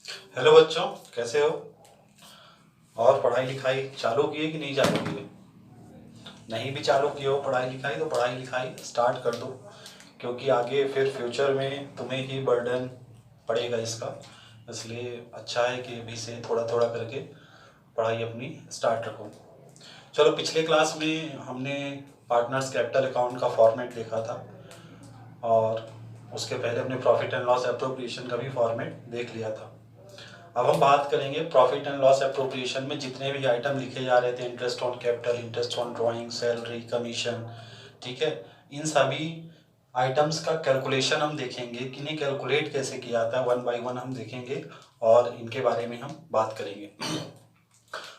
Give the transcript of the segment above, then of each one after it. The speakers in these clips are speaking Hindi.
हेलो बच्चों, कैसे हो? और पढ़ाई लिखाई चालू किए कि नहीं चालू किए? नहीं भी चालू किए हो पढ़ाई लिखाई तो पढ़ाई लिखाई स्टार्ट कर दो, क्योंकि आगे फिर फ्यूचर में तुम्हें ही बर्डन पड़ेगा इसका। इसलिए अच्छा है कि अभी से थोड़ा थोड़ा करके पढ़ाई अपनी स्टार्ट रखो। चलो, पिछले क्लास में हमने पार्टनर्स कैपिटल अकाउंट का फॉर्मेट देखा था, और उसके पहले हमने प्रॉफिट एंड लॉस एप्रोप्रिएशन का भी फॉर्मेट देख लिया था। अब हम बात करेंगे प्रॉफिट एंड लॉस एप्रोप्रिएशन में जितने भी आइटम लिखे जा रहे थे, interest on capital, interest on drawing, salary, commission, ठीक है, इन सभी आइटम्स का कैलकुलेशन हम देखेंगे कि इन्हें कैलकुलेट कैसे किया था, वन बाय वन हम देखेंगे और इनके बारे में हम बात करेंगे।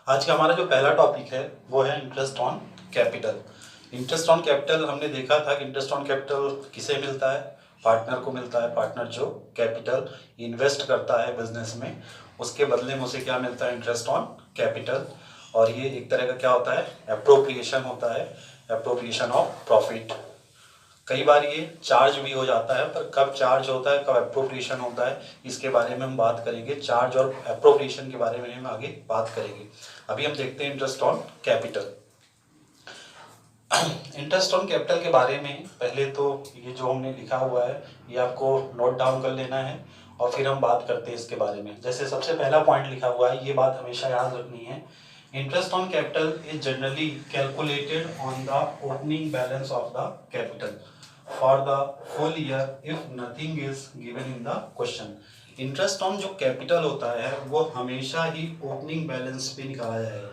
आज का हमारा जो पहला टॉपिक है वो है interest on capital. Interest on capital हमने देखा था कि इंटरेस्ट ऑन कैपिटल किसे मिलता है? पार्टनर को मिलता है। पार्टनर जो कैपिटल इन्वेस्ट करता है बिजनेस में, उसके बदले में उसे क्या मिलता है? Interest on capital. और ये एक तरह का क्या होता है? एप्रोप्रिएशन होता है, एप्रोप्रिएशन ऑफ प्रॉफिट। कई बार ये चार्ज भी हो जाता है, पर कब चार्ज होता है, कब एप्रोप्रिएशन होता है, इसके बारे में हम बात करेंगे। चार्ज और एप्रोप्रिएशन के बारे में हम आगे बात करेंगे। अभी हम देखते हैं interest on capital. Interest on capital के बारे में पहले तो ये जो हमने लिखा हुआ है ये आपको नोट डाउन कर लेना है, और फिर हम बात करते हैं इसके बारे में। जैसे सबसे पहला पॉइंट लिखा हुआ है, ये बात हमेशा याद रखनी है, interest on capital is generally calculated on the opening balance of the capital for the full year if nothing is given in the question. Interest on जो कैपिटल होता है वो हमेशा ही ओपनिंग बैलेंस पे निकाला जाएगा,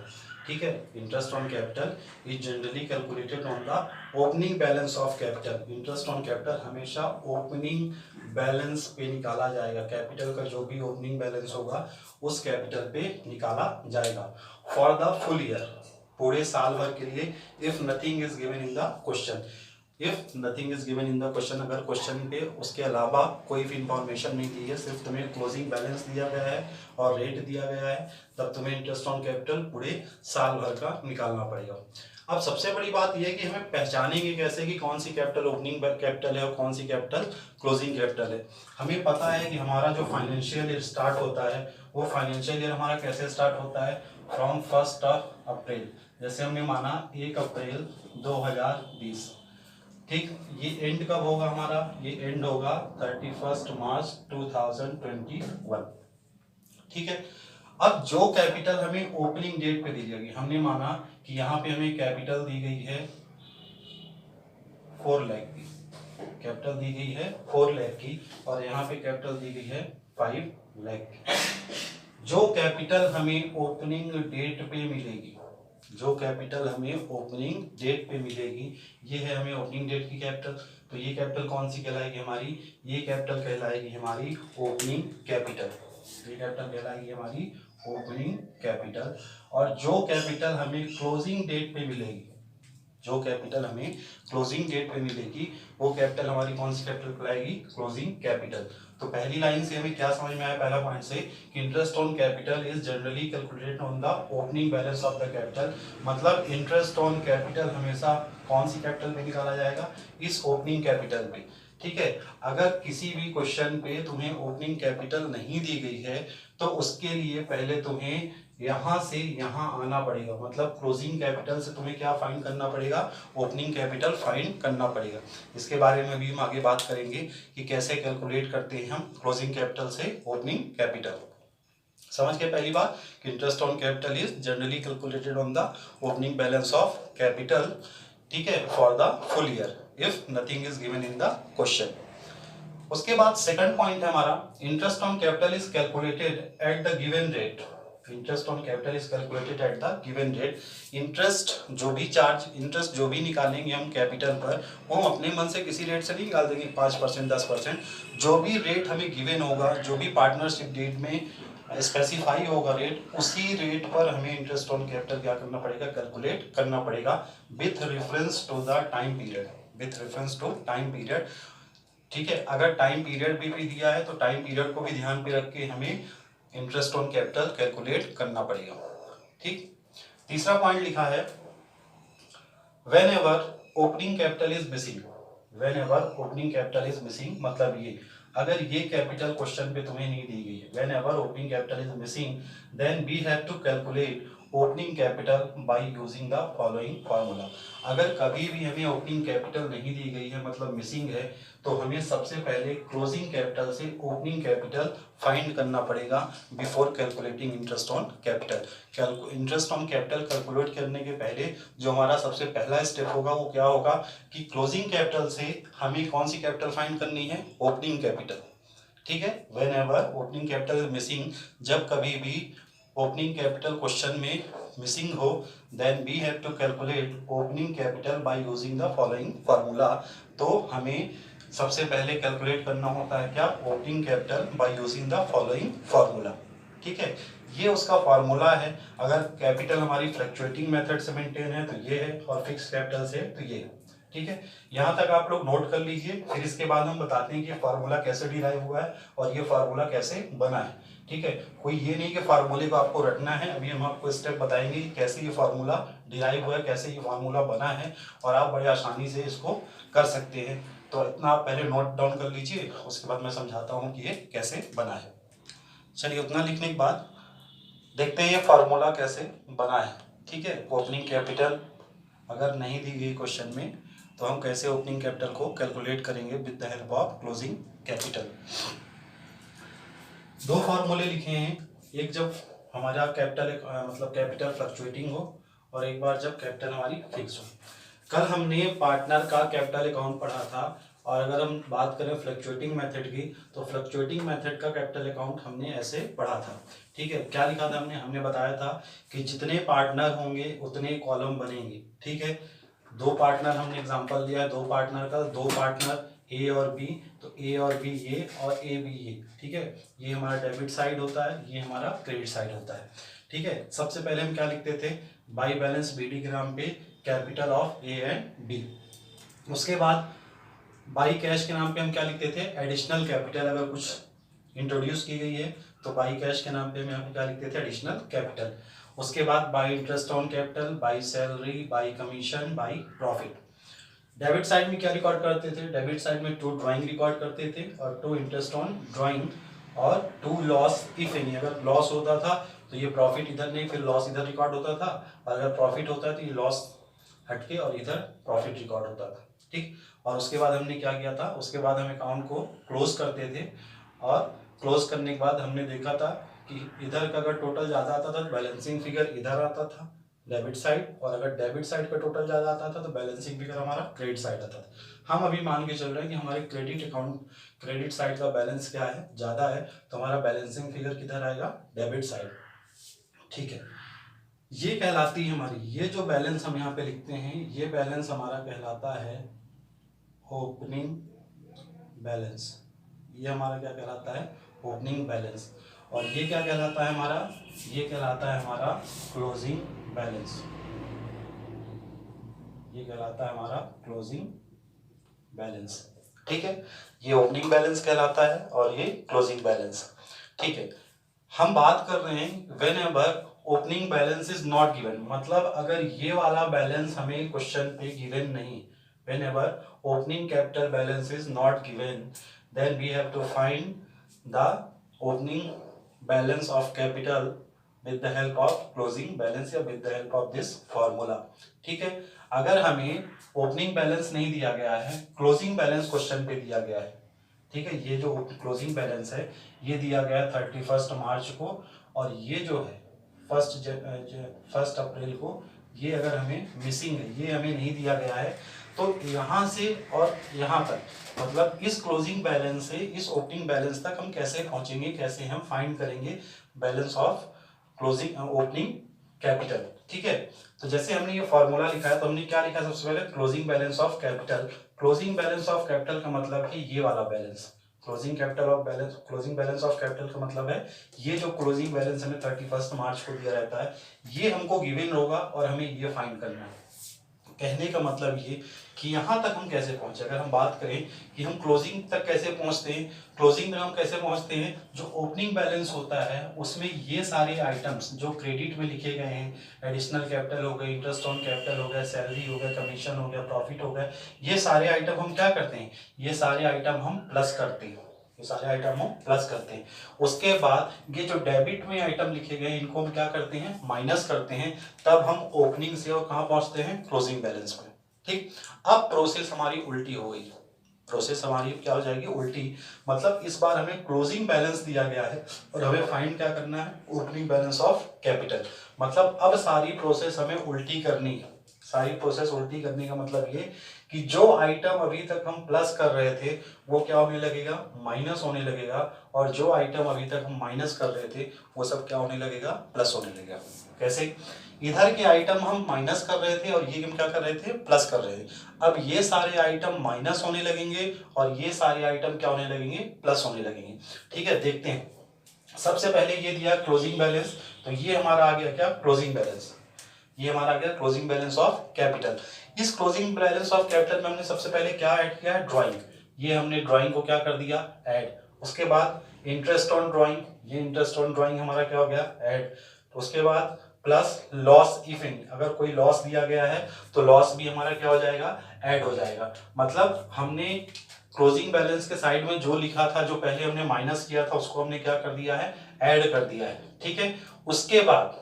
ठीक है। Interest on capital is generally calculated on the opening balance of capital. Interest on capital हमेशा ओपनिंग बैलेंस पे निकाला जाएगा। कैपिटल का जो भी ओपनिंग बैलेंस होगा उस कैपिटल पे निकाला जाएगा फॉर द फुल ईयर, पूरे साल भर के लिए। If nothing is given in the question, if nothing is given in the question, अगर क्वेश्चन पे उसके अलावा कोई भी इंफॉर्मेशन नहीं दी है, सिर्फ तुम्हें क्लोजिंग बैलेंस दिया गया है और रेट दिया गया है, तब तुम्हें इंटरेस्ट ऑन कैपिटल पूरे साल भर का निकालना पड़ेगा। अब सबसे बड़ी बात यह है कि हमें पहचानेंगे कैसे कि कौन सी कैपिटल ओपनिंग कैपिटल है और कौन सी कैपिटल क्लोजिंग कैपिटल है। हमें पता है कि हमारा जो फाइनेंशियल ईयर स्टार्ट होता है वो फाइनेंशियल ईयर हमारा कैसे स्टार्ट होता है? फ्रॉम 1 अप्रैल। जैसे हमने माना 1 अप्रैल 2020, ठीक। ये एंड कब होगा हमारा? ये एंड होगा 31 मार्च 2021, ठीक है। अब जो कैपिटल हमें ओपनिंग डेट पे दी जाएगी, हमने माना कि यहाँ पे हमें कैपिटल दी गई है 4 लाख की, कैपिटल दी गई है 4 लाख की, और यहाँ पे कैपिटल दी गई है 5 लाख की। जो कैपिटल हमें ओपनिंग डेट पे मिलेगी, जो कैपिटल हमें ओपनिंग डेट पे मिलेगी, ये है हमें ओपनिंग डेट की कैपिटल। तो ये कैपिटल कौन सी कहलाएगी हमारी? ये कैपिटल कहलाएगी हमारी ओपनिंग कैपिटल। ये कैपिटल कहलाएगी हमारी ओपनिंग कैपिटल। और जो कैपिटल हमें क्लोजिंग डेट पे मिलेगी, जो कैपिटल हमें क्लोजिंग डेट पे मिलेगी, वो कैपिटल हमारी कौन सी कैपिटल कहलाएगी? Closing capital. तो पहली लाइन से हमें क्या समझ में आया? पहला पॉइंट से कि interest on capital is generally calculated on the opening balance of the capital. मतलब इंटरेस्ट ऑन कैपिटल हमेशा कौन सी कैपिटल पे निकाला जाएगा? इस ओपनिंग कैपिटल पे, ठीक है। अगर किसी भी क्वेश्चन पे तुम्हें ओपनिंग कैपिटल नहीं दी गई है तो उसके लिए पहले तुम्हें यहां से यहां आना पड़ेगा, मतलब क्लोजिंग कैपिटल से तुम्हें क्या फाइंड करना पड़ेगा? ओपनिंग कैपिटल फाइंड करना पड़ेगा। इसके बारे में भी हम आगे बात करेंगे कि कैसे कैलकुलेट करते हैं हम क्लोजिंग कैपिटल से ओपनिंग कैपिटल। समझ के पहली बात कि interest on capital is generally calculated on the opening balance of capital, ठीक है, for the full year if nothing is given in the question. उसके बाद सेकंड पॉइंट है हमारा, interest on capital is calculated at the given rate. Interest on capital is calculated at the given rate. Interest जो भी चार्ज, इंटरेस्ट जो भी निकालेंगे हम कैपिटल पर, वो हम अपने मन से किसी रेट से नहीं निकाल देंगे, 5%, 10%। जो भी रेट हमें गिवन होगा, जो भी पार्टनरशिप डेट में स्पेसिफाई होगा रेट, उसी रेट पर हमें इंटरेस्ट ऑन कैपिटल क्या करना पड़ेगा? कैलकुलेट करना पड़ेगा with reference to the time period, with reference to time period, ठीक है। अगर टाइम पीरियड भी दिया है तो टाइम पीरियड को भी ध्यान पे रख के हमें इंटरेस्ट ऑन कैपिटल कैलकुलेट करना पड़ेगा, ठीक। तीसरा पॉइंट लिखा है, whenever opening capital is missing, whenever opening capital is missing, मतलब ये अगर ये कैपिटल क्वेश्चन पे तुम्हें नहीं दी गई है, whenever opening capital is missing, then we have to calculate opening capital by using the following formula. अगर कभी भी हमें ओपनिंग कैपिटल नहीं दी गई है, मतलब मिसिंग है, तो हमें सबसे पहले क्लोजिंग कैपिटल से ओपनिंग कैपिटल फाइंड करना पड़ेगा before calculating interest on capital. Interest on capital calculate करने के पहले जो हमारा सबसे पहला स्टेप होगा वो क्या होगा कि क्लोजिंग कैपिटल से हमें कौन सी कैपिटल फाइंड करनी है, ओपनिंग कैपिटल। ठीक है, whenever opening capital is missing, जब कभी भी ओपनिंग कैपिटल क्वेश्चन में मिसिंग हो, then we have to calculate opening capital by using the following formula. तो हमें सबसे पहले कैलकुलेट करना होता है क्या, opening capital by using the following formula. ठीक है, ये उसका फार्मूला है। अगर कैपिटल हमारी फ्लक्चुएटिंग मेथड से मेंटेन है तो ये है, और फिक्स कैपिटल से तो ये है। ठीक है, यहाँ तक आप लोग नोट कर लीजिए, फिर इसके बाद हम बताते हैं कि फार्मूला कैसे डिराइव हुआ है और ये फार्मूला कैसे बना है। ठीक है, कोई ये नहीं कि फार्मूले को आपको रटना है, अभी हम आपको स्टेप बताएंगे कि कैसे ये फार्मूला डिराइव हुआ है, कैसे ये फार्मूला बना है, और आप बड़े आसानी से इसको कर सकते हैं। तो इतना आप पहले नोट डाउन कर लीजिए, उसके बाद मैं समझाता हूँ कि ये कैसे बना है। चलिए, उतना लिखने के बाद देखते हैं ये फार्मूला कैसे बना है। ठीक है, ओपनिंग कैपिटल अगर नहीं दी गई क्वेश्चन में तो हम कैसे ओपनिंग कैपिटल को कैलकुलेट करेंगे with the help of closing capital. दो फार्मूले लिखे हैं, एक जब हमारा कैपिटल मतलब कैपिटल फ्लक्चुएटिंग हो, और एक बार जब कैपिटल हमारी फिक्स हो। कल हमने पार्टनर का कैपिटल अकाउंट पढ़ा था, और अगर हम बात करें फ्लक्चुएटिंग मेथड की, तो फ्लक्चुएटिंग मेथड का कैपिटल अकाउंट हमने ऐसे पढ़ा था। ठीक है, क्या लिखा था हमने बताया था कि जितने पार्टनर होंगे उतने कॉलम बनेंगे। ठीक है, दो पार्टनर हमने एग्जांपल दिया है, दो पार्टनर का, दो पार्टनर ए और बी, तो ए और बी ये और ए बी ये। ठीक है, ये हमारा डेबिट साइड होता है, ये हमारा क्रेडिट साइड होता है। ठीक है, सबसे पहले हम क्या लिखते थे, बाई बैलेंस बीडी ग्राम पे capital of A and B. उसके बाद बाई कैश के नाम पे हम क्या लिखते थे, एडिशनल कैपिटल अगर कुछ इंट्रोड्यूस की गई है तो बाई कैश के नाम पे हम यहाँ पे क्या लिखते थे, एडिशनल कैपिटल। उसके बाद by interest on capital, by salary, by commission, by profit. Debit side में क्या रिकॉर्ड करते थे, डेबिट साइड में टू ड्राइंग रिकॉर्ड करते थे, और टू इंटरेस्ट ऑन ड्राइंग, और टू लॉस इफ एनी। अगर लॉस होता था तो ये प्रॉफिट इधर नहीं, फिर लॉस इधर रिकॉर्ड होता था, और अगर प्रॉफिट होता है तो ये लॉस हटके और इधर प्रॉफिट रिकॉर्ड होता था। ठीक, और उसके बाद हमने क्या किया था, उसके बाद हम अकाउंट को क्लोज करते थे, और क्लोज करने के बाद हमने देखा था कि इधर का अगर टोटल ज़्यादा आता था तो बैलेंसिंग फिगर इधर आता था डेबिट साइड, और अगर डेबिट साइड का टोटल ज़्यादा आता था तो बैलेंसिंग फिगर हमारा क्रेडिट साइड आता था। हम अभी मान के चल रहे हैं कि हमारे क्रेडिट साइड का बैलेंस क्या है, ज़्यादा है, तो हमारा बैलेंसिंग फिगर किधर आएगा, डेबिट साइड। ठीक है, ये कहलाती है हमारी, ये जो बैलेंस हम यहाँ पे लिखते हैं, ये बैलेंस हमारा कहलाता है ओपनिंग बैलेंस। ये हमारा क्या कहलाता है, ओपनिंग बैलेंस। और ये क्या कहलाता है हमारा, ये कहलाता है हमारा क्लोजिंग बैलेंस। ये कहलाता है हमारा क्लोजिंग बैलेंस। ठीक है, ये ओपनिंग बैलेंस कहलाता है और ये क्लोजिंग बैलेंस। ठीक है, हम बात कर रहे हैं whenever opening balance is not given, मतलब अगर ये वाला बैलेंस हमें क्वेश्चन पे गिवन नहीं, whenever opening capital balance is not given, then we have to find the opening balance of capital with the help of closing balance या with the help of this formula। ठीक है, अगर हमें ओपनिंग बैलेंस नहीं दिया गया है, क्लोजिंग बैलेंस क्वेश्चन पे दिया गया है। ठीक है, ये जो क्लोजिंग बैलेंस है ये दिया गया है 31 मार्च को, और ये जो है 1 अप्रैल को, ये अगर हमें मिसिंग है, ये हमें नहीं दिया गया है, तो यहाँ से और यहाँ तक, मतलब इस क्लोजिंग बैलेंस से इस ओपनिंग बैलेंस तक हम कैसे पहुंचेंगे, कैसे हम फाइंड करेंगे balance of closing opening capital. ठीक है, तो जैसे हमने ये फॉर्मूला लिखा है, तो हमने क्या लिखा सबसे पहले, closing balance of capital. Closing balance of capital का मतलब है ये वाला balance, closing balance of capital का मतलब है ये जो क्लोजिंग बैलेंस हमें 31 मार्च को दिया रहता है, ये हमको गिवन होगा और हमें ये फाइंड करना है। कहने का मतलब ये कि यहाँ तक हम कैसे पहुँचे। अगर हम बात करें कि हम क्लोजिंग तक कैसे पहुँचते हैं, क्लोजिंग में हम कैसे पहुँचते हैं, जो ओपनिंग बैलेंस होता है उसमें ये सारे आइटम्स जो क्रेडिट में लिखे गए हैं, एडिशनल कैपिटल हो गए, इंटरेस्ट ऑन कैपिटल हो गया, सैलरी हो गया, कमीशन हो गया, प्रॉफिट हो गया, ये सारे आइटम हम क्या करते हैं, ये सारे आइटम हम प्लस करते हैं, ये सारे आइटम हम प्लस करते हैं। उसके बाद ये जो डेबिट में आइटम लिखे गए हैं इनको हम क्या करते हैं, माइनस करते हैं, तब हम ओपनिंग से और कहाँ पहुंचते हैं, क्लोजिंग बैलेंस में। ठीक, अब प्रोसेस हमारी उल्टी हो गई, प्रोसेस हमारी क्या हो जाएगी, उल्टी। मतलब इस बार हमें क्लोजिंग बैलेंस दिया गया है और हमें फाइंड क्या करना है, ओपनिंग बैलेंस ऑफ कैपिटल। मतलब अब सारी प्रोसेस हमें उल्टी करनी है। सारी प्रोसेस उल्टी करने का मतलब ये कि जो आइटम अभी तक हम प्लस कर रहे थे वो क्या होने लगेगा, माइनस होने लगेगा, और जो आइटम अभी तक हम माइनस कर रहे थे वो सब क्या होने लगेगा, प्लस होने लगेगा। कैसे, इधर के आइटम हम माइनस कर रहे थे और ये हम क्या कर रहे थे, प्लस कर रहे थे। अब ये सारे आइटम माइनस होने लगेंगे और ये सारे आइटम क्या होने लगेंगे, प्लस होने लगेंगे। ठीक है, देखते हैं। सबसे पहले ये दिया क्लोजिंग बैलेंस, तो ये हमारा आ गया क्या, क्लोजिंग बैलेंस। ये हमारा आ गया क्लोजिंग बैलेंस ऑफ कैपिटल। इस क्लोजिंग बैलेंस ऑफ कैपिटल में हमने सबसे पहले क्या ऐड किया है, ड्राइंग। ये हमने ड्राइंग को क्या कर दिया, ऐड। उसके बाद इंटरेस्ट ऑन ड्राइंग, ये इंटरेस्ट ऑन ड्राइंग हमारा क्या हो गया, ऐड। तो उसके बाद प्लस लॉस इफ एनी, अगर कोई लॉस दिया गया है तो लॉस भी हमारा क्या हो जाएगा, ऐड हो जाएगा। मतलब हमने क्लोजिंग बैलेंस के साइड में जो लिखा था, जो पहले हमने माइनस किया था, उसको हमने क्या कर दिया है, ऐड कर दिया है। ठीक है, उसके बाद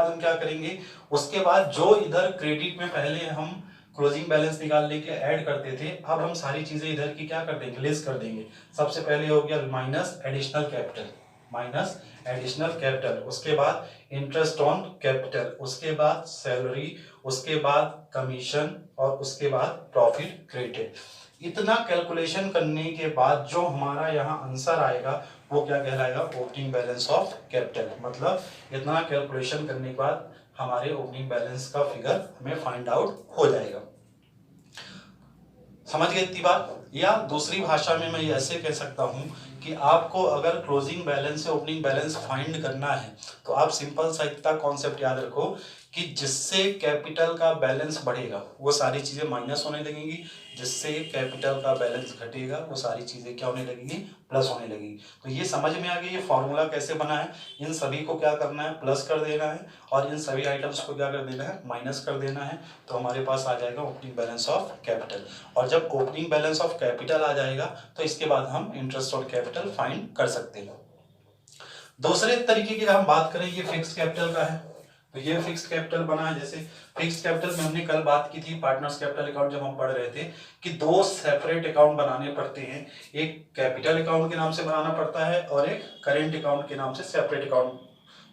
हम क्या करेंगे, उसके बाद जो इधर क्रेडिट में पहले हम क्लोजिंग बैलेंस निकालने के ऐड करते थे, अब हम सारी चीजें इधर की क्या कर देंगे, लेस कर देंगे। सबसे पहले हो गया minus additional capital, minus additional capital, उसके बाद इंटरेस्ट ऑन कैपिटल, उसके बाद सैलरी, उसके बाद कमीशन और उसके बाद प्रॉफिट क्रेडिटेड। इतना कैलकुलेशन करने के बाद जो हमारा यहाँ आंसर आएगा वो क्या कहलाएगा, ओपनिंग बैलेंस ऑफ कैपिटल। मतलब इतना कैलकुलेशन करने के बाद हमारे ओपनिंग बैलेंस का फिगर हमें फाइंड आउट हो जाएगा। समझ गए इतनी बात। या दूसरी भाषा में मैं ये ऐसे कह सकता हूँ कि आपको अगर क्लोजिंग बैलेंस से ओपनिंग बैलेंस फाइंड करना है तो आप सिंपल सा इतना कॉन्सेप्ट याद रखो कि जिससे कैपिटल का बैलेंस बढ़ेगा वो सारी चीजें माइनस होने लगेंगी, जिससे कैपिटल का बैलेंस घटेगा वो सारी चीजें क्या होने लगेंगी, प्लस होने लगेंगी। तो ये समझ में आ गया ये फॉर्मूला कैसे बना है। इन सभी को क्या करना है, प्लस कर देना है, और इन सभी आइटम्स को क्या कर देना है, माइनस कर देना है। तो हमारे पास आ जाएगा ओपनिंग बैलेंस ऑफ कैपिटल। और जब ओपनिंग बैलेंस ऑफ कैपिटल आ जाएगा तो इसके बाद हम इंटरेस्ट ऑन कैपिटल फाइंड कर सकते हैं। दूसरे तरीके की हम बात करें, ये फिक्स्ड कैपिटल का है। तो ये फिक्स्ड कैपिटल बना है। जैसे फिक्स्ड कैपिटल में हमने कल बात की थी पार्टनर्स कैपिटल अकाउंट जब हम पढ़ रहे थे कि दो सेपरेट अकाउंट बनाने पड़ते हैं। एक कैपिटल अकाउंट के नाम से बनाना पड़ता है और एक करेंट अकाउंट के नाम से सेपरेट अकाउंट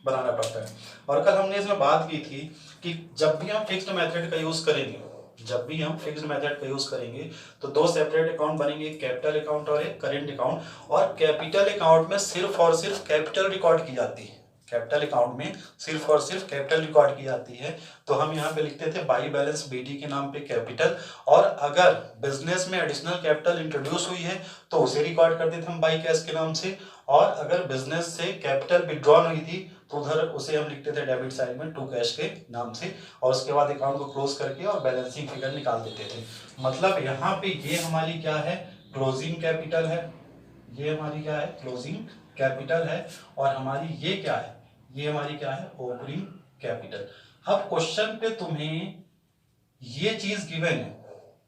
बनाना पड़ता है। और कल हमने इसमें बात की थी कि जब भी हम फिक्स्ड मेथड का यूज करेंगे, जब भी हम फिक्स्ड मेथड का यूज करेंगे तो दो सेपरेट अकाउंट बनेंगे, एक कैपिटल अकाउंट और एक करेंट अकाउंट। और कैपिटल अकाउंट में सिर्फ और सिर्फ कैपिटल रिकॉर्ड की जाती है। कैपिटल अकाउंट में सिर्फ और सिर्फ कैपिटल रिकॉर्ड की जाती है। तो हम यहाँ पे लिखते थे बाई बैलेंस बीडी के नाम पे कैपिटल, और अगर बिजनेस में एडिशनल कैपिटल इंट्रोड्यूस हुई है तो उसे रिकॉर्ड करते थे हम बाई कैश के नाम से, और अगर बिजनेस से कैपिटल विड्रॉन हुई थी तो उधर उसे हम लिखते थे डेबिट साइड में टू कैश के नाम से, और उसके बाद अकाउंट को क्लोज करके और बैलेंसिंग फिगर निकाल देते थे। मतलब यहाँ पे ये हमारी क्या है, क्लोजिंग कैपिटल है। ये हमारी क्या है, क्लोजिंग कैपिटल है। और हमारी ये क्या है, ये हमारी क्या है, ओपनिंग कैपिटल। अब क्वेश्चन पे तुम्हें ये चीज गिवन है,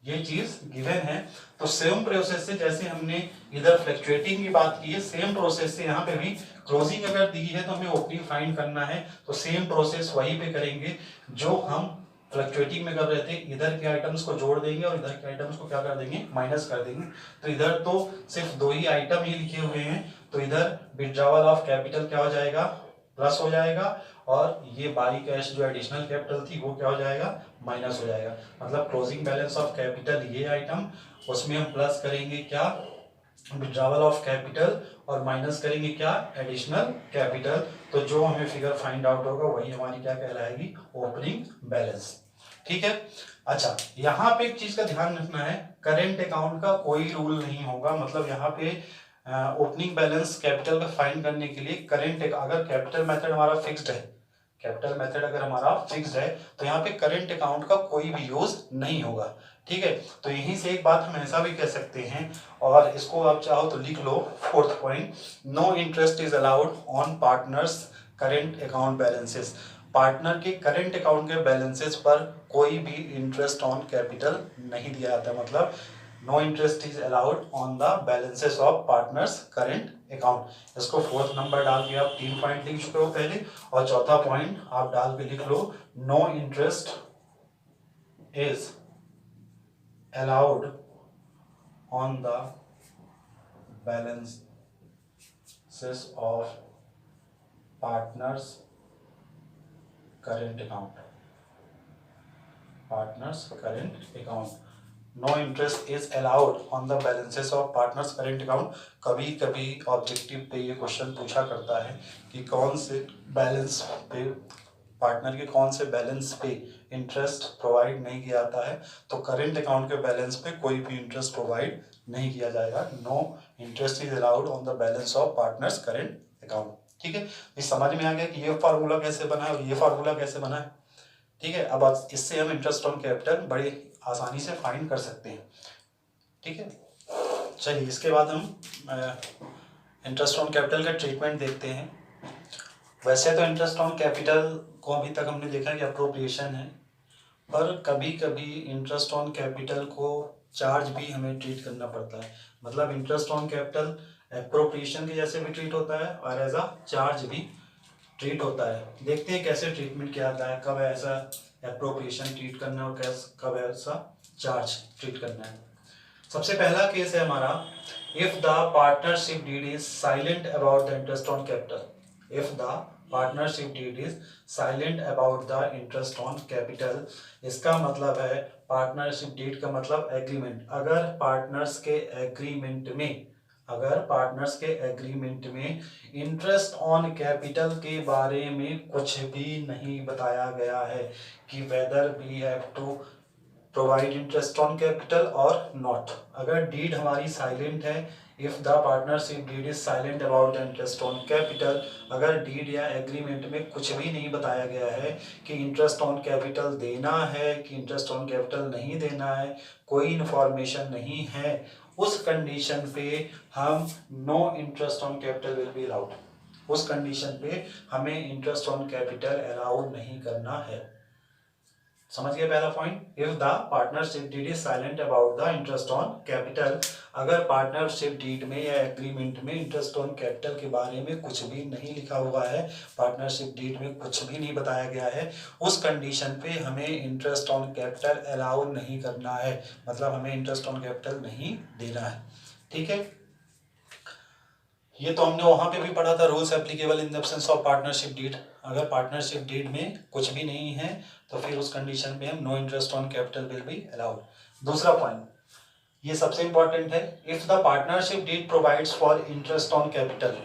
ये चीज गिवन है, तो सेम प्रोसेस से जैसे हमने इधर फ्लक्चुएटिंग की बात की है, सेम प्रोसेस से यहाँ पे भी क्लोजिंग अगर दी है तो हमें ओपनिंग फाइंड करना है। तो सेम प्रोसेस वहीं पे करेंगे जो हम फ्लक्चुएटिंग में कर रहे थे। इधर के आइटम्स को जोड़ देंगे और इधर के आइटम्स को क्या कर देंगे, माइनस कर देंगे। तो इधर तो सिर्फ दो ही आइटम ही लिखे हुए हैं, तो इधर विड्रॉवल ऑफ कैपिटल क्या हो जाएगा, प्लस हो जाएगा, और ये बाई कैश जो एडिशनल कैपिटल थी वो क्या हो जाएगा, माइनस हो जाएगा। मतलब क्लोजिंग बैलेंस ऑफ कैपिटल ये आइटम, उसमें हम प्लस करेंगे क्या, विड्रॉवल ऑफ कैपिटल, और माइनस करेंगे क्या, एडिशनल कैपिटल। तो जो हमें फिगर फाइंड आउट होगा वही हमारी क्या कहलाएगी, ओपनिंग बैलेंस। ठीक है। अच्छा, यहाँ पे एक चीज का ध्यान रखना है, करेंट अकाउंट का कोई रूल नहीं होगा। मतलब यहाँ पे ओपनिंग बैलेंस कैपिटल का फाइंड करने के लिए करेंट, अगर कैपिटल मेथड हमारा फिक्स्ड है, कैपिटल मेथड अगर हमारा फिक्स्ड है तो यहाँ पे करंट अकाउंट का कोई भी यूज नहीं होगा, ठीक है। तो यहीं से एक बात हम ऐसा भी कह सकते हैं, और इसको आप चाहो तो लिख लो, fourth point, no interest is allowed on partners current account balances. Partner के करेंट अकाउंट के बैलेंसेस पर कोई भी इंटरेस्ट ऑन कैपिटल नहीं दिया जाता, मतलब no interest is allowed on the balances of partners current account. इसको फोर्थ नंबर डाल के आप 3 पॉइंट लिख चुके हो पहले, और चौथा पॉइंट आप डाल के लिख लो, no interest is allowed on the balances of partners current account. Partners current account. No interest is allowed on the balances of partners current account. कभी कभी ऑब्जेक्टिव पे ये क्वेश्चन पूछा करता है कि कौन से बैलेंस पे, पार्टनर के कौन से बैलेंस पे इंटरेस्ट प्रोवाइड नहीं किया जाता है, तो करेंट अकाउंट के बैलेंस पे कोई भी इंटरेस्ट प्रोवाइड नहीं किया जाएगा। No interest is allowed on the balance of partners current account, ठीक है। इस समझ में आ गया कि ये फार्मूला कैसे बना है और ये फार्मूला कैसे बना है, ठीक है। अब इससे हम इंटरेस्ट ऑन कैपिटल बड़ी आसानी से फाइंड कर सकते हैं, ठीक है। चलिए इसके बाद हम इंटरेस्ट ऑन कैपिटल का ट्रीटमेंट देखते हैं। वैसे तो इंटरेस्ट ऑन कैपिटल को अभी तक हमने देखा कि अप्रोप्रिएशन है, पर कभी कभी इंटरेस्ट ऑन कैपिटल को चार्ज भी हमें ट्रीट करना पड़ता है, मतलब इंटरेस्ट ऑन कैपिटल अप्रोप्रिएशन के जैसे भी ट्रीट होता है और एज अ चार्ज भी ट्रीट होता है। देखते हैं कैसे ट्रीटमेंट किया जाता है, कब ऐसा अप्रोप्रिएशन ट्रीट करना है और कब ऐसा चार्ज ट्रीट करना है। सबसे पहला केस है हमारा, if the partnership deed is silent about the interest on capital. If the partnership deed is silent about the interest on capital, इसका मतलब है पार्टनरशिप डीड का मतलब एग्रीमेंट। अगर पार्टनर्स के एग्रीमेंट में इंटरेस्ट ऑन कैपिटल के बारे में कुछ भी नहीं बताया गया है कि whether we have to provide interest on capital or not, अगर डीड हमारी साइलेंट है, if the partnership deed is silent about the interest on capital, अगर डीड या एग्रीमेंट में कुछ भी नहीं बताया गया है कि इंटरेस्ट ऑन कैपिटल देना है कि इंटरेस्ट ऑन कैपिटल नहीं देना है, कोई इन्फॉर्मेशन नहीं है, उस कंडीशन पे हम no interest on capital will be allowed. उस कंडीशन पे हमें इंटरेस्ट ऑन कैपिटल अलाउड नहीं करना है। समझ गए पहला point, if the partnership deed is silent about the interest on capital, अगर पार्टनरशिप डीड में या एग्रीमेंट में इंटरेस्ट ऑन कैपिटल के बारे में कुछ भी नहीं लिखा हुआ है, पार्टनरशिप डीड में कुछ भी नहीं बताया गया है, उस कंडीशन पे हमें इंटरेस्ट ऑन कैपिटल अलाउ नहीं करना है, मतलब हमें इंटरेस्ट ऑन कैपिटल नहीं देना है, ठीक है। ये तो हमने वहां पे भी पढ़ा था, rules applicable in the absence of partnership deed. अगर पार्टनरशिप डीड में कुछ भी नहीं है तो फिर उस कंडीशन पे हम no interest on capital will be allowed. दूसरा पॉइंट, ये सबसे इंपॉर्टेंट है, if the partnership deed provides for interest on capital.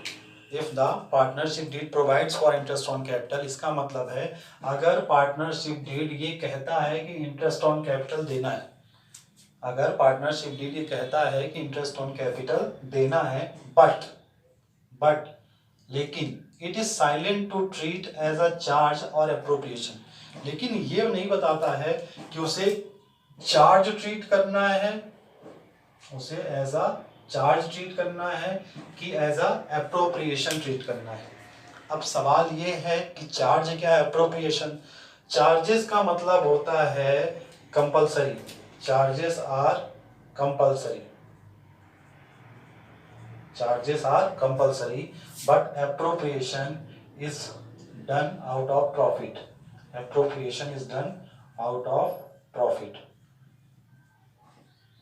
If the partnership deed provides for interest on capital, इसका मतलब है अगर पार्टनरशिप डीड ये कहता है कि इंटरेस्ट ऑन कैपिटल देना है, अगर पार्टनरशिप डीड ये कहता है कि इंटरेस्ट ऑन कैपिटल देना है, बट लेकिन it is silent to treat as a charge or appropriation, लेकिन ये नहीं बताता है कि उसे चार्ज ट्रीट करना है, उसे एज अ चार्ज ट्रीट करना है कि एज अ अप्रोप्रिएशन ट्रीट करना है। अब सवाल ये है कि चार्ज क्या है, अप्रोप्रिएशन। चार्जेस का मतलब होता है compulsory, charges are compulsory, charges are compulsory but appropriation is done out of profit, appropriation is done out of profit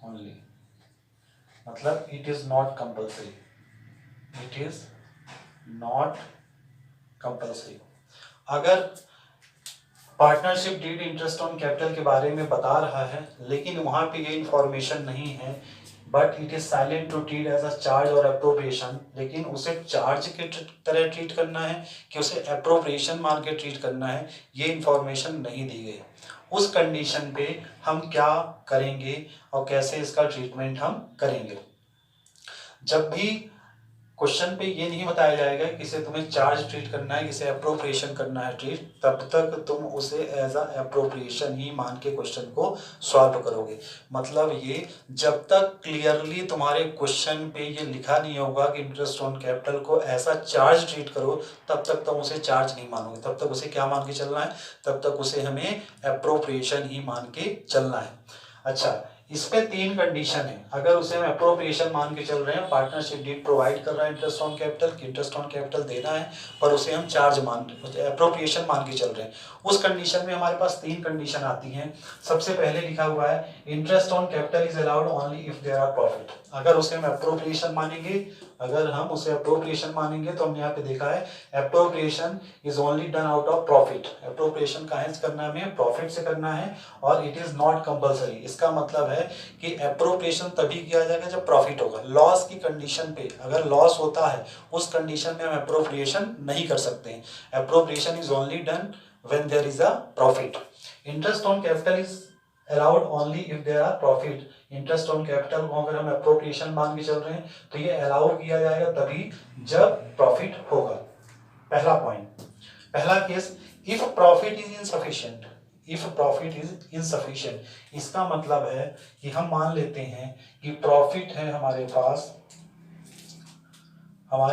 only, मतलब it is not compulsory, it is not compulsory। अगर partnership deed interest on capital के बारे में बता रहा है लेकिन वहां पे ये इंफॉर्मेशन नहीं है, but it is silent to treat as a charge or appropriation, लेकिन उसे चार्ज के तरह ट्रीट करना है कि उसे अप्रोप्रिएशन मान के ट्रीट करना है, ये इंफॉर्मेशन नहीं दी गई। उस कंडीशन पे हम क्या करेंगे और कैसे इसका ट्रीटमेंट हम करेंगे। जब भी क्वेश्चन पे ये नहीं बताया जाएगा कि किसे तुम्हें चार्ज ट्रीट करना है, किसे अप्रोप्रिएशन करना है ट्रीट, तब तक तुम उसे एज अ अप्रोप्रिएशन ही मान के क्वेश्चन को सॉल्व करोगे। मतलब ये जब तक क्लियरली तुम्हारे क्वेश्चन पे ये लिखा नहीं होगा कि इंटरेस्ट ऑन कैपिटल को ऐसा चार्ज ट्रीट करो, तब तक तुम उसे चार्ज नहीं मानोगे, तब तक उसे क्या मान के चलना है, तब तक उसे हमें अप्रोप्रिएशन ही मान के चलना है। अच्छा, इस पे 3 कंडीशन है। अगर उसे हम अप्रोप्रिएशन मान के चल रहे हैं, पार्टनरशिप डीड प्रोवाइड कर रहा है इंटरेस्ट ऑन कैपिटल, कि इंटरेस्ट ऑन कैपिटल देना है, पर उसे हम चार्ज अप्रोप्रिएशन मान के चल रहे हैं, उस कंडीशन में हमारे पास 3 कंडीशन आती हैं। सबसे पहले लिखा हुआ है interest on capital is allowed only if there are profit. अगर उसे हम अप्रोप्रिएशन मानेंगे, अगर हम उसे अप्रोप्रिएशन मानेंगे तो हमने यहाँ पे देखा है appropriation is only done out of profit. Appropriation कहाँ से करना है, हमें प्रॉफिट से करना है, और इट इज नॉट कंपलसरी। इसका मतलब है कि अप्रोप्रिएशन तभी किया जाएगा जब प्रॉफिट होगा। लॉस की कंडीशन पे अगर लॉस होता है, उस कंडीशन में हम अप्रोप्रिएशन नहीं कर सकते हैं। Appropriation is only done when there is a profit. Interest on capital is allowed only if there are profit. Interest on capital को अगर हम अप्रोप्रिएशन मान के चल रहे हैं तो ये अलाउ किया जाएगा तभी जब प्रॉफिट होगा। पहला पॉइंट, पहला case, if profit is insufficient. If profit is insufficient, इसका मतलब है कि हम मान लेते हैं कि प्रॉफिट है हमारे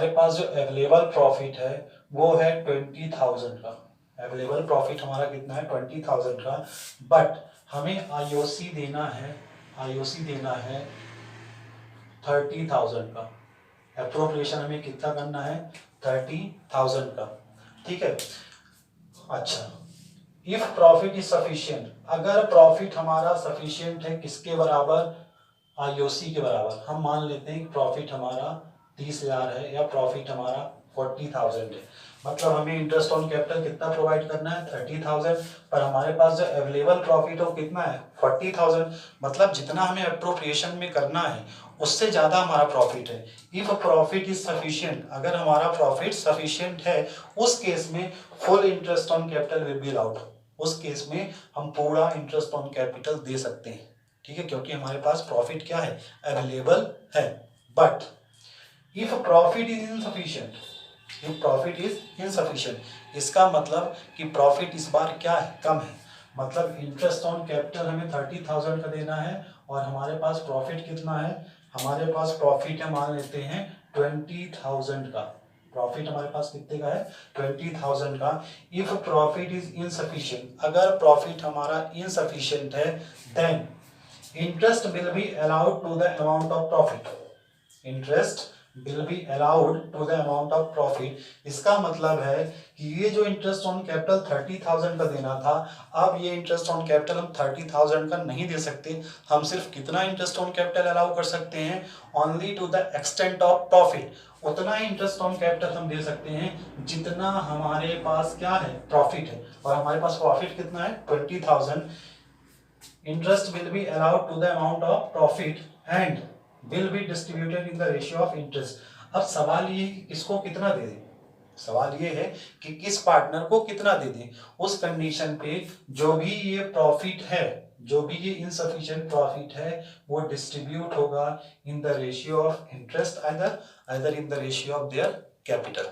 पास जो अवेलेबल प्रॉफिट है वो है 20,000 का। अवेलेबल प्रॉफिट हमारा कितना है, 20,000 का, बट हमें आईओसी देना है 30,000 का। अप्रोप्रिएशन हमें कितना करना है, 30,000 का, ठीक है। अच्छा, इफ प्रॉफिट इज सफिशिएंट, अगर प्रॉफिट हमारा सफिशिएंट है किसके बराबर, आईओसी के बराबर। हम मान लेते हैं कि प्रॉफिट हमारा 30,000 है या प्रॉफिट हमारा 40,000 है, मतलब हमें इंटरेस्ट ऑन कैपिटल कितना प्रोवाइड करना है, 30,000, पर हमारे पास जो अवेलेबल प्रॉफिट हो कितना है, 40,000। मतलब जितना हमें अप्रोप्रिएशन में करना है उससे ज्यादा हमारा प्रॉफिट है। इफ प्रॉफिट इज सफिशिएंट, अगर हमारा प्रॉफिट सफिशिएंट है, उस केस में full interest on capital will be allowed. उस केस में हम पूरा इंटरेस्ट ऑन कैपिटल दे सकते हैं, ठीक है, क्योंकि हमारे पास प्रॉफिट क्या है, अवेलेबल है। But if profit is insufficient, if profit is insufficient, इसका मतलब कि प्रॉफिट इस बार क्या है, कम है। मतलब इंटरेस्ट ऑन कैपिटल हमें 30,000 का देना है और हमारे पास प्रॉफिट कितना है, हमारे पास प्रॉफिट है, मान लेते हैं 20,000 का। प्रॉफिट हमारे पास कितने का है, 20,000 का। इफ प्रॉफिट इज इनसफिशिएंट, अगर प्रॉफिट हमारा इनसफिशिएंट है, then interest will be allowed to the amount of profit. Interest will be allowed to the amount of profit। इसका मतलब है कि ये जो इंटरेस्ट ऑन कैपिटल 30,000 का देना था, अब ये इंटरेस्ट ऑन कैपिटल हम 30,000 का नहीं दे सकते। हम सिर्फ कितना इंटरेस्ट ऑन कैपिटल अलाउ कर सकते हैं, only to the extent of profit. उतना ही इंटरेस्ट ऑन कैपिटल हम दे सकते हैं जितना हमारे पास क्या है, प्रॉफिट है, और हमारे पास प्रॉफिट कितना है, 20,000। Interest will be allowed to the amount of profit and will be distributed in the ratio of interest। अब सवाल ये कि किसको कितना दे दें, सवाल ये है कि किस पार्टनर को कितना दे दें। उस कंडीशन पे जो भी ये प्रॉफिट है, जो भी ये इनसफिशिएंट प्रॉफिट है, वो डिस्ट्रीब्यूट होगा इन the ratio of interest, either in the ratio of their capital.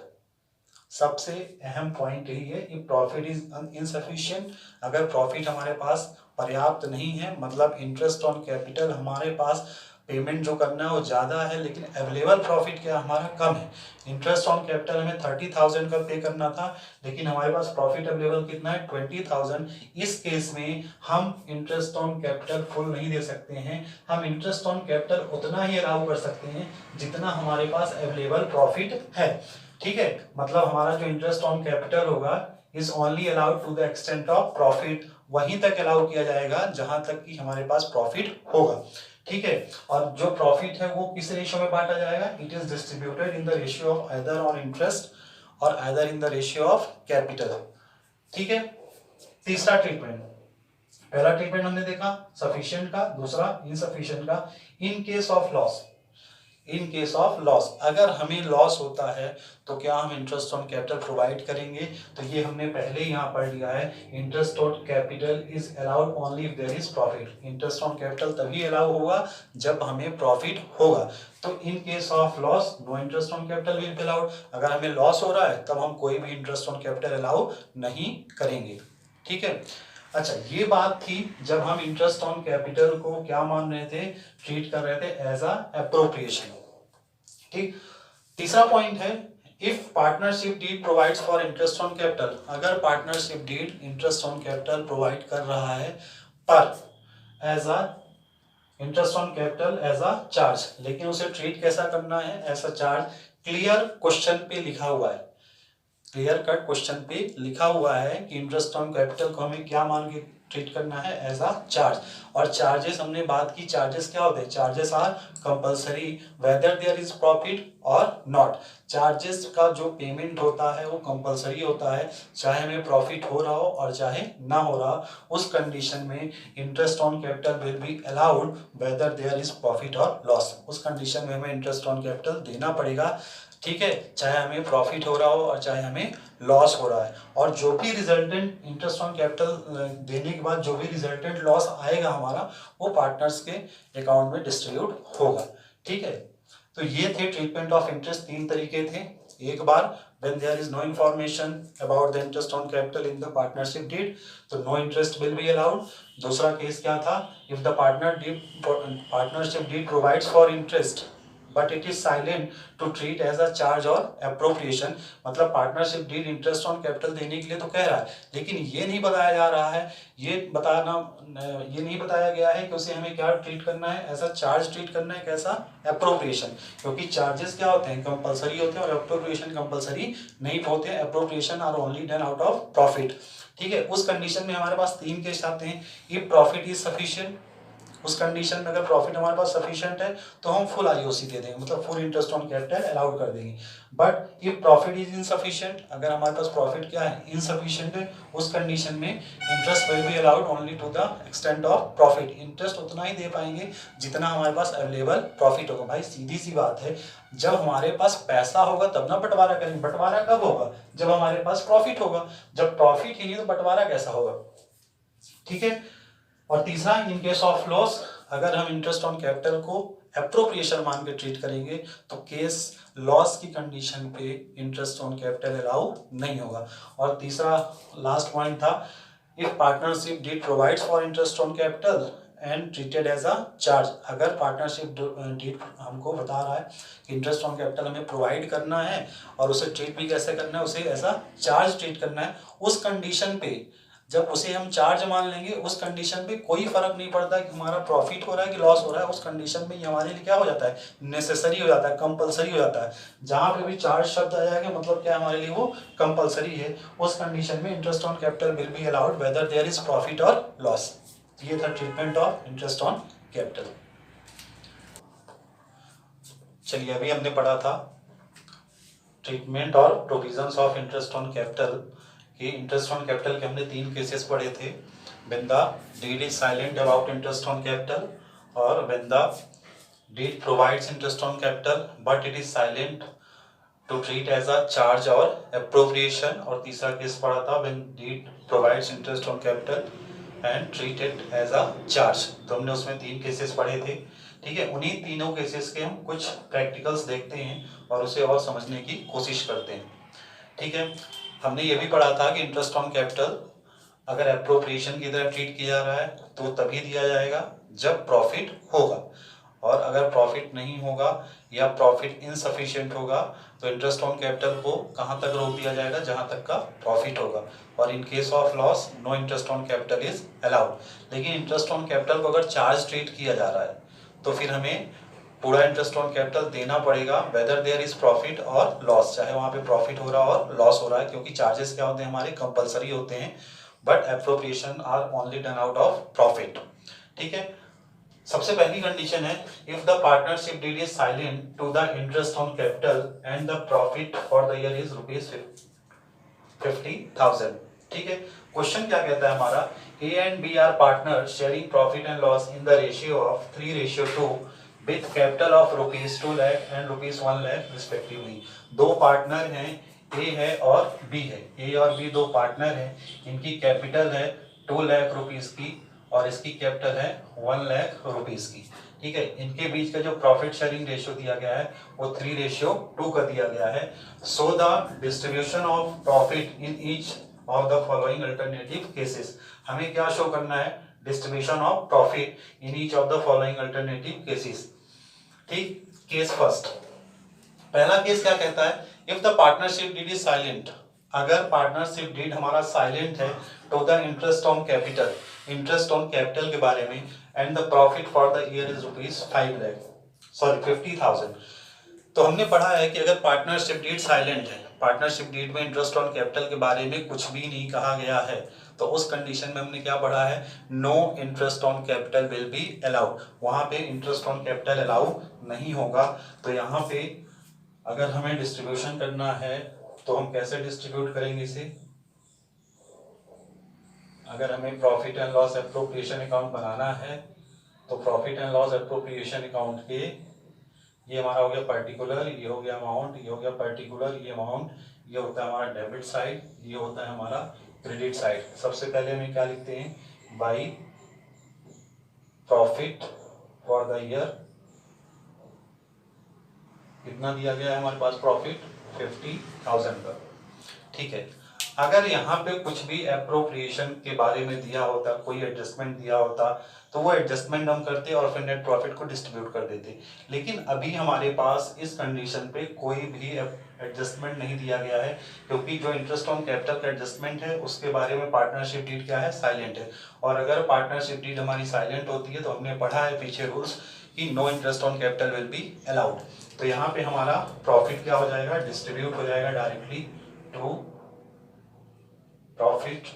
सबसे अहम पॉइंट यही है कि प्रॉफिट इज इनसफिशिएंट, अगर प्रॉफिट हमारे पास पर्याप्त नहीं है, मतलब इंटरेस्ट ऑन कैपिटल हमारे पास पेमेंट जो करना है वो ज़्यादा है, लेकिन अवेलेबल प्रॉफिट क्या हमारा कम है। इंटरेस्ट ऑन कैपिटल हमें 30,000 का पे करना था, लेकिन हमारे पास प्रॉफिट अवेलेबल कितना है, 20,000। इस केस में हम इंटरेस्ट ऑन कैपिटल फुल नहीं दे सकते हैं, हम इंटरेस्ट ऑन कैपिटल उतना ही अलाउ कर सकते हैं जितना हमारे पास अवेलेबल प्रॉफिट है, ठीक है। मतलब हमारा जो इंटरेस्ट ऑन कैपिटल होगा is only allowed to the extent of profit, वहीं तक अलाउ किया जाएगा जहां तक कि हमारे पास प्रॉफिट होगा, ठीक है। और जो प्रॉफिट है वो किस रेशियो में बांटा जाएगा, it is distributed in the ratio of either on interest और either in the ratio of capital, ठीक है। तीसरा ट्रीटमेंट, पहला ट्रीटमेंट हमने देखा सफिशिएंट का, दूसरा इनसफिशिएंट का। इन case of loss, in case of loss, अगर हमें लॉस होता है तो क्या हम इंटरेस्ट ऑन कैपिटल प्रोवाइड करेंगे? तो ये हमने पहले ही यहाँ पढ़ लिया है, interest on capital is allowed only if there is profit. Interest on capital तभी अलाउ होगा जब हमें प्रॉफिट होगा। तो in case of loss no interest on capital will be allowed. अगर हमें लॉस हो रहा है तब हम कोई भी इंटरेस्ट ऑन कैपिटल अलाउ नहीं करेंगे। ठीक है, अच्छा ये बात थी जब हम इंटरेस्ट ऑन कैपिटल को क्या मान रहे थे, ट्रीट कर रहे थे एज अ एप्रोप्रिएशन। ठीक, तीसरा पॉइंट है, if partnership deed provides for interest on capital, अगर partnership deed interest on capital provide कर रहा है पर as a interest on capital as a charge, लेकिन उसे ट्रीट कैसा करना है, as a charge. Clear question पे लिखा हुआ है, क्लियर कट क्वेश्चन पे लिखा हुआ है कि इंटरेस्ट ऑन कैपिटल को हमें क्या मान के ट्रीट करना है, एज अ चार्ज। और चार्जेस हमने बात की, चार्जेस क्या होते हैं, charges are compulsory whether there is profit or not. Charges का जो पेमेंट होता है वो कंपलसरी होता है, चाहे हमें प्रॉफिट हो रहा हो और चाहे ना हो रहा, उस कंडीशन में interest on capital will be allowed whether there is profit और लॉस। उस कंडीशन में हमें इंटरेस्ट ऑन कैपिटल देना पड़ेगा। ठीक है, चाहे हमें प्रॉफिट हो रहा हो और चाहे हमें लॉस हो रहा है। और जो भी रिजल्टेंट इंटरेस्ट ऑन कैपिटल देने के बाद जो भी रिजल्टेंट लॉस आएगा हमारा, वो पार्टनर्स के अकाउंट में डिस्ट्रीब्यूट होगा। ठीक है, तो ये थे ट्रीटमेंट ऑफ इंटरेस्ट, 3 तरीके थे। एक बार when there is no information about the interest on capital in the partnership deed, तो no interest will be allowed। दूसरा केस क्या था, if the partnership deed provides for interest but it is silent to treat as a charge or appropriation, मतलब partnership deed interest on capital देने के लिए तो कह रहा है, लेकिन ये नहीं बताया जा रहा है, ये नहीं बताया गया है कि उसे हमें क्या ट्रीट करना है, ऐसा चार्ज ट्रीट करना है, कैसा, एप्रोप्रिएशन। क्योंकि चार्जेस क्या होते हैं, कंपलसरी होते हैं और एप्रोप्रिएशन कंपलसरी नहीं होते हैं। Appropriation are only done out of profit. ठीक है, उस कंडीशन में हमारे पास 3 केस आते हैं। इफ प्रॉफिट इज सफिशिएंट, उस कंडीशन में अगर प्रॉफिट हमारे पास सफिशिएंट है तो हम फुल आईओसी दे देंगे, मतलब full interest on capital allowed कर देंगे। But if profit is insufficient, अगर हमारे पास प्रॉफिट क्या है, इनसफिशिएंट है, उस कंडीशन में interest will be allowed only to the extent of profit. Interest उतना ही दे पाएंगे जितना हमारे पास अवेलेबल प्रॉफिट होगा। भाई सीधी सी बात है, जब हमारे पास पैसा होगा तब ना बंटवारा करेंगे। बंटवारा कब होगा, जब हमारे पास प्रॉफिट होगा। जब प्रॉफिट ही नहीं तो बंटवारा कैसा होगा। ठीक है, और तीसरा, इन केस ऑफ लॉस, अगर हम इंटरेस्ट ऑन कैपिटल को एप्रोप्रिएशन मान के ट्रीट करेंगे तो केस लॉस की कंडीशन पे इंटरेस्ट ऑन कैपिटल अलाउ नहीं होगा। और तीसरा लास्ट पॉइंट था, if partnership deed provides for interest on capital and treated as a charge, अगर पार्टनरशिप डीड हमको बता रहा है कि इंटरेस्ट ऑन कैपिटल हमें प्रोवाइड करना है और उसे ट्रीट भी कैसे करना है, उसे एज अ चार्ज ट्रीट करना है, उस कंडीशन पे जब उसे हम चार्ज मान लेंगे, उस कंडीशन पे कोई फर्क नहीं पड़ता कि हमारा प्रॉफिट हो रहा है कि लॉस हो रहा है। उस कंडीशन में ये हमारे लिए क्या हो जाता है, नेसेसरी हो जाता है, कंपलसरी हो जाता है। जहां पे भी चार्ज शब्द आ जाएगा मतलब क्या हमारे लिए वो कंपलसरी है। उस कंडीशन में interest on capital will be allowed whether there is profit और लॉस। ये था treatment of interest on capital. चलिए, अभी हमने पढ़ा था ट्रीटमेंट और provisions of interest on capital. कि इंटरेस्ट ऑन कैपिटल के हमने 3 केसेस पढ़े थे, when the deed is silent about interest on capital, और when the deed provides interest on capital but it is silent to treat as a charge or appropriation, और तीसरा केस पढ़ा था when deed provides interest on capital and treat it as a charge. तो हमने उसमें 3 केसेस पढ़े थे। ठीक है, उन्हीं तीनों केसेस के हम कुछ प्रैक्टिकल्स देखते हैं और उसे और समझने की कोशिश करते हैं। ठीक है, हमने ये भी पढ़ा था कि इंटरेस्ट ऑन कैपिटल अगर एप्रोप्रिएशन की तरह ट्रीट किया जा रहा है तो तभी दिया जाएगा जब प्रॉफिट होगा, और अगर प्रॉफिट नहीं होगा या प्रॉफिट इनसफिशिएंट होगा तो इंटरेस्ट ऑन कैपिटल को कहाँ तक रोक दिया जाएगा, जहाँ तक का प्रॉफिट होगा। और in case of loss no interest on capital is allowed. लेकिन इंटरेस्ट ऑन कैपिटल को अगर चार्ज ट्रीट किया जा रहा है तो फिर हमें पूरा इंटरेस्ट ऑन कैपिटल देना पड़ेगा वेदर देयर इज प्रॉफिट और लॉस, चाहे वहाँ पे प्रॉफिट हो रहा हो और लॉस हो रहा है, क्योंकि चार्जेस क्या होते हैं हमारे, कंपलसरी होते हैं, but appropriation are only done out of profit. ठीक है, सबसे पहली कंडीशन है, if the partnership deed is silent to the interest on capital and the profit for the year is ₹50,000। ठीक है, क्वेश्चन क्या कहता है हमारा, A and B are partner sharing profit and loss in the ratio of 3:2 with capital of ₹2 lakh and ₹1 lakh respectively. दो पार्टनर हैं, ए है और बी है, ए और बी दो पार्टनर हैं, इनकी कैपिटल है 2 लाख रुपीस की और इसकी कैपिटल है 1 लाख रुपीस की। ठीक है, इनके बीच का जो प्रॉफिट शेयरिंग रेशियो दिया गया है वो 3:2 का दिया गया है। So the distribution of profit in each of the following alternative cases. हमें क्या शो करना है, distribution of profit in each of the following alternative cases. ठीक, केस फर्स्ट, पहला केस क्या कहता है, if the partnership deed is silent, अगर पार्टनरशिप डीड हमारा साइलेंट है तो the interest on capital, interest on capital के बारे में, and the profit for the year is ₹50,000। तो हमने पढ़ा है कि अगर पार्टनरशिप डीड साइलेंट है, पार्टनरशिप डीड में इंटरेस्ट ऑन कैपिटल के बारे में कुछ भी नहीं कहा गया है, तो उस कंडीशन में हमने क्या पढ़ा है, no interest on capital will be allowed, वहां पे इंटरेस्ट ऑन कैपिटल अलाउ नहीं होगा। तो यहाँ पे अगर हमें डिस्ट्रीब्यूशन करना है तो हम कैसे डिस्ट्रीब्यूट करेंगे इसे, अगर हमें profit and loss appropriation account बनाना है तो profit and loss appropriation account के, ये हमारा हो गया पर्टिकुलर, ये हो गया अमाउंट, ये हो गया पर्टिकुलर, ये अमाउंट, ये होता है हमारा डेबिट साइड, ये होता है हमारा क्रेडिट साइड। सबसे पहले हमें क्या लिखते हैं, by profit for the year, कितना दिया गया है हमारे पास प्रॉफिट, 50,000 का। ठीक है, अगर यहाँ पे कुछ भी एप्रोप्रिएशन के बारे में दिया होता, कोई एडजस्टमेंट दिया होता, तो वो एडजस्टमेंट हम करते और फिर नेट प्रॉफिट को डिस्ट्रीब्यूट कर देते। लेकिन अभी हमारे पास इस कंडीशन पे कोई भी एडजस्टमेंट नहीं दिया गया है, क्योंकि जो इंटरेस्ट ऑन कैपिटल का एडजस्टमेंट है उसके बारे में पार्टनरशिप डीड क्या है, साइलेंट है। और अगर पार्टनरशिप डीड हमारी साइलेंट होती है तो हमने पढ़ा है पीछे रूल्स कि no interest on capital will be allowed. तो यहाँ पे हमारा प्रॉफिट क्या हो जाएगा, डिस्ट्रीब्यूट हो जाएगा directly to profit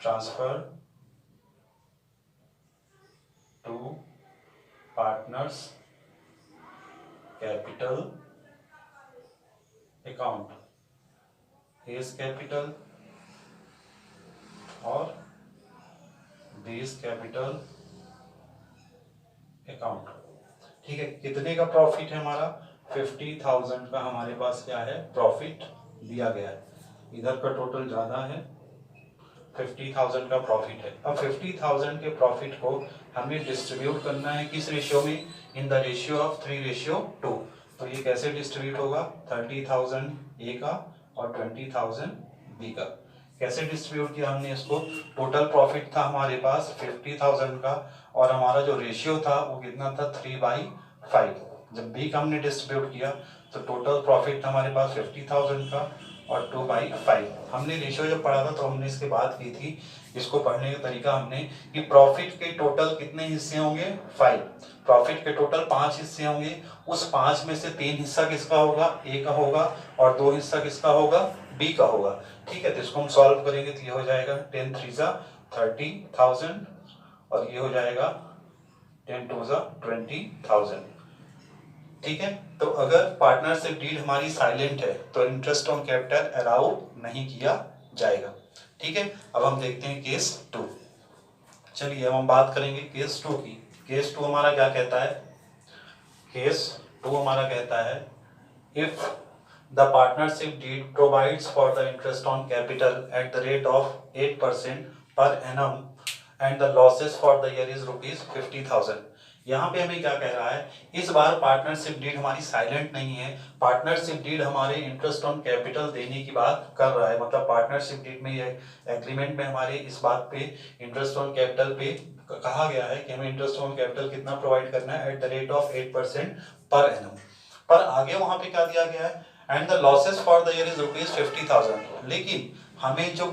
transfer to partners capital account, A's capital और बेस कैपिटल अकाउंट। ठीक है, कितने का प्रॉफिट है हमारा, 50,000 का हमारे पास क्या है प्रॉफिट दिया गया है। इधर का टोटल ज्यादा है, 50,000 का प्रॉफिट है। अब 50,000 के प्रॉफिट को हमें डिस्ट्रीब्यूट करना है किस रेशियो में, इन द रेशियो ऑफ 3:2। तो ये कैसे डिस्ट्रीब्यूट होगा, 30,000 ए का और 20,000 बी का। कैसे डिस्ट्रीब्यूट किया हमने इसको, टोटल प्रॉफिट था हमारे पास 50,000 का और हमारा जो रेशियो था वो कितना था, 3/5। जब बी का हमने डिस्ट्रीब्यूट किया तो टोटल प्रॉफिट था हमारे पास 50,000 का और 2/5। हमने रेशियो जब पढ़ा था तो हमने इसके बात की थी, इसको पढ़ने का तरीका हमने कि प्रॉफिट के टोटल कितने हिस्से होंगे, 5। प्रॉफिट के टोटल 5 हिस्से होंगे, उस 5 में से 3 हिस्सा किसका होगा, ए का होगा, और 2 हिस्सा किसका होगा, बी का होगा। ठीक है, तो इसको हम सॉल्व करेंगे तो ये हो जाएगा 10 3 30,000 और ये हो जाएगा 10 2 20,000। ठीक है, तो अगर पार्टनरशिप डीड हमारी साइलेंट है तो इंटरेस्ट ऑन कैपिटल अलाउ नहीं किया जाएगा। ठीक है, अब हम देखते हैं केस 2। चलिए अब हम बात करेंगे केस 2 की। केस 2 हमारा क्या कहता है, केस 2 हमारा कहता है if the partnership deed provides for the interest on capital at the rate of 8% per annum and the losses for the year is ₹50,000। यहाँ पे हमें क्या कह रहा है, इस बार पार्टनरशिप डीड हमारी साइलेंट नहीं है, पार्टनरशिप डीड हमारे इंटरेस्ट ऑन कैपिटल देने की बात कर रहा है। मतलब पार्टनरशिप डीड में ये एग्रीमेंट में हमारे इस बात पे इंटरेस्ट ऑन कैपिटल पे कहा गया है कि हमें इंटरेस्ट ऑन कैपिटल कितना प्रोवाइड करना है, eight the rate of 8% per annum. पर आगे वहां पे क्या दिया गया है, and the losses for the year is ₹50,000। लेकिन हमें जो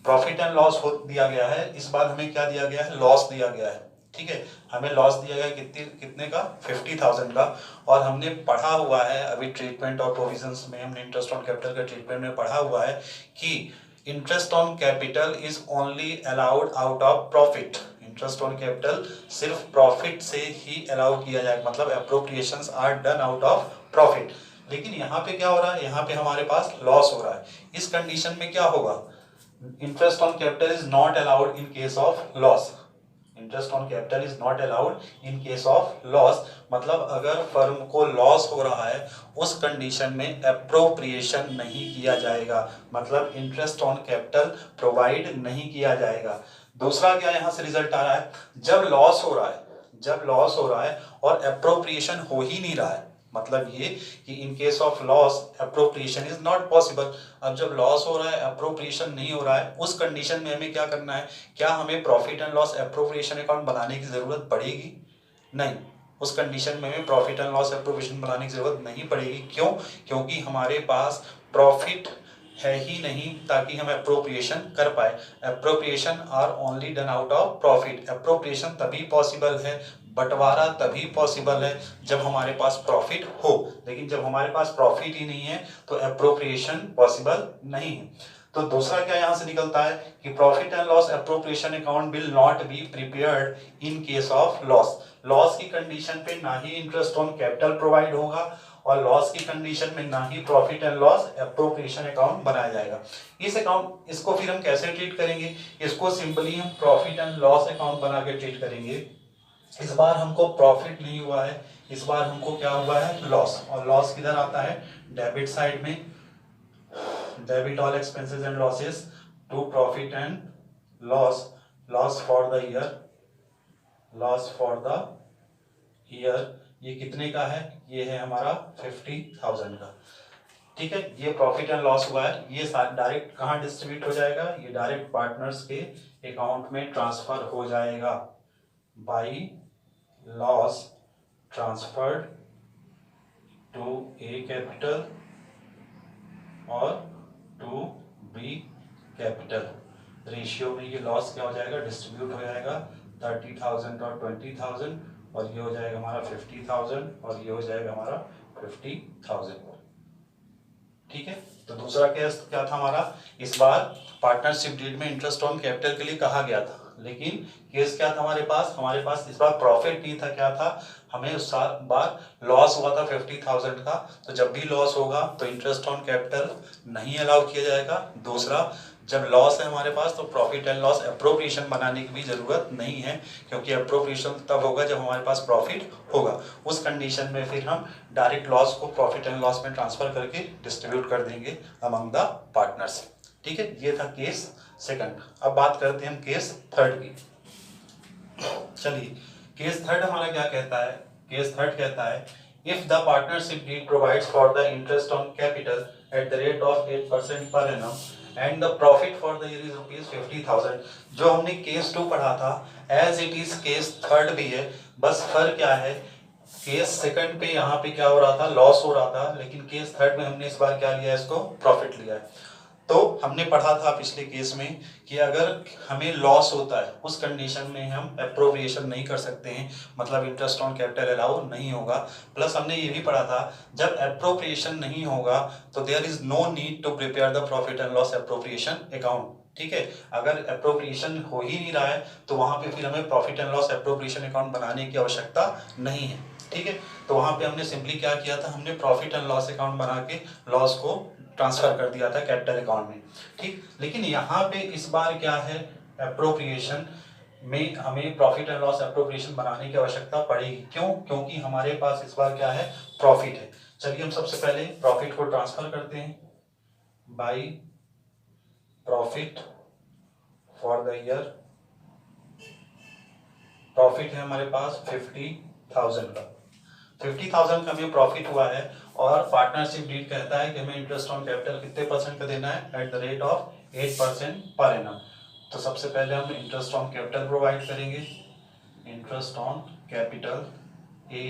प्रॉफिट एंड लॉस दिया गया है, इस बार हमें क्या दिया गया है, लॉस दिया गया है। ठीक है, हमें लॉस दिया गया कितने का, 50,000 का। और हमने पढ़ा हुआ है अभी ट्रीटमेंट और प्रोविजंस में, हमने इंटरेस्ट ऑन कैपिटल का ट्रीटमेंट में पढ़ा हुआ है कि interest on capital is only allowed out of profit. Interest on capital सिर्फ प्रॉफिट से ही अलाउ किया जाएगा, मतलब appropriations are done out of profit. लेकिन यहाँ पे क्या हो रहा है, यहाँ पे हमारे पास लॉस हो रहा है। इस कंडीशन में क्या होगा, interest on capital is not allowed in case of loss. Interest on capital is not allowed in case of loss. मतलब अगर फर्म को लॉस हो रहा है उस कंडीशन में एप्रोप्रिएशन नहीं किया जाएगा, मतलब इंटरेस्ट ऑन कैपिटल प्रोवाइड नहीं किया जाएगा। दूसरा क्या यहाँ से रिजल्ट आ रहा है, जब लॉस हो रहा है और एप्रोप्रिएशन हो ही नहीं रहा है, मतलब ये कि इन case of loss appropriation is not possible. अब जब लॉस हो रहा है एप्रोप्रिएशन नहीं हो रहा है, उस कंडीशन में हमें क्या करना है, क्या हमें profit and loss appropriation account बनाने की जरूरत पड़ेगी? नहीं, उस कंडीशन में हमें प्रॉफिट एंड लॉस एप्रोप्रिएशन बनाने की जरूरत नहीं पड़ेगी। क्यों? क्योंकि हमारे पास प्रॉफिट है ही नहीं ताकि हम एप्रोप्रिएशन कर पाए। Appropriation are only done out of profit. Appropriation तभी पॉसिबल है, बंटवारा तभी पॉसिबल है जब हमारे पास प्रॉफिट हो, लेकिन जब हमारे पास प्रॉफिट ही नहीं है तो एप्रोप्रिएशन पॉसिबल नहीं है। तो दूसरा क्या यहां से निकलता है कि profit and loss appropriation account will not be prepared in case of loss. Loss की कंडीशन पे ना ही इंटरेस्ट ऑन कैपिटल प्रोवाइड होगा और लॉस की कंडीशन में ना ही profit and loss appropriation account बनाया जाएगा। इसको फिर हम कैसे ट्रीट करेंगे? इसको सिंपली हम प्रॉफिट एंड लॉस अकाउंट बना के ट्रीट करेंगे। इस बार हमको प्रॉफिट नहीं हुआ है, इस बार हमको क्या हुआ है, लॉस। और लॉस किधर आता है, डेबिट साइड में, debit all expenses and losses to profit and loss, loss for the year. ये कितने का है, ये है हमारा 50,000 का। ठीक है, ये प्रॉफिट एंड लॉस हुआ है, ये डायरेक्ट कहाँ डिस्ट्रीब्यूट हो जाएगा, ये डायरेक्ट पार्टनर्स के अकाउंट में ट्रांसफर हो जाएगा by loss transferred to A capital और टू बी कैपिटल। रेशियो में ये लॉस क्या हो जाएगा, डिस्ट्रीब्यूट हो जाएगा 30,000 और 20,000, और ये हो जाएगा हमारा 50,000 और ये हो जाएगा हमारा 50,000। ठीक है, तो दूसरा केस क्या था हमारा, इस बार पार्टनरशिप डीड में इंटरेस्ट ऑन कैपिटल के लिए कहा गया था, लेकिन केस क्या था हमारे पास इस बार प्रॉफिट नहीं था, क्या था, हमें उस बार लॉस हुआ था 50,000 का। तो जब भी लॉस होगा तो इंटरेस्ट ऑन कैपिटल नहीं अलाउ किया जाएगा। दूसरा, जब लॉस है हमारे पास तो प्रॉफिट एंड लॉस एप्रोप्रिएशन बनाने की भी जरूरत नहीं है, क्योंकि एप्रोप्रिएशन तब होगा जब हमारे पास प्रॉफिट होगा। उस कंडीशन में फिर हम डायरेक्ट लॉस को प्रॉफिट एंड लॉस में ट्रांसफर करके डिस्ट्रीब्यूट कर देंगे अमंग द पार्टनर्स। ठीक है, ये था केस सेकंड। अब बात करते हैं हम केस थर्ड की। चलिए, केस थर्ड हमारा क्या कहता है, केस थर्ड कहता है if the partnership deed provides for the interest on capital at the rate of 8% per annum and the profit for the year is ₹50,000। जो हमने केस 2 पढ़ा था as it is case third भी है, बस फर्क क्या है, केस सेकंड पे यहाँ पे क्या हो रहा था, लॉस हो रहा था, लेकिन केस थर्ड में हमने इस बार क्या लिया है, इसको प्रॉफिट लिया है। तो हमने पढ़ा था पिछले केस में कि अगर हमें लॉस होता है उस कंडीशन में हम एप्रोप्रिएशन नहीं कर सकते हैं, मतलब इंटरेस्ट ऑन कैपिटल अलाउ नहीं होगा। प्लस हमने ये भी पढ़ा था जब एप्रोप्रिएशन नहीं होगा तो there is no need to prepare the profit and loss appropriation account. ठीक है, अगर एप्रोप्रिएशन हो ही नहीं रहा है तो वहां पे फिर हमें profit and loss appropriation account बनाने की आवश्यकता नहीं है। ठीक है, तो वहां पे हमने सिंपली क्या किया था, हमने प्रॉफिट एंड लॉस अकाउंट बना के लॉस को ट्रांसफर कर दिया था कैपिटल अकाउंट में। ठीक, लेकिन यहाँ पे इस बार क्या है, एप्रोप्रिएशन में हमें प्रॉफिट एंड लॉस एप्रोप्रिएशन बनाने की आवश्यकता पड़ेगी। क्यों? क्योंकि हमारे पास इस बार क्या है, प्रॉफिट है। चलिए हम सबसे पहले प्रॉफिट को ट्रांसफर करते हैं by profit for the year. Profit है हमारे पास 50,000 का, 50,000 का हमें प्रॉफिट हुआ है और पार्टनरशिप डीड कहता है कि हमें इंटरेस्ट ऑन कैपिटल कितने % का देना है, eight the rate of 8% per annum. तो सबसे पहले हम इंटरेस्ट ऑन कैपिटल प्रोवाइड करेंगे, interest on capital A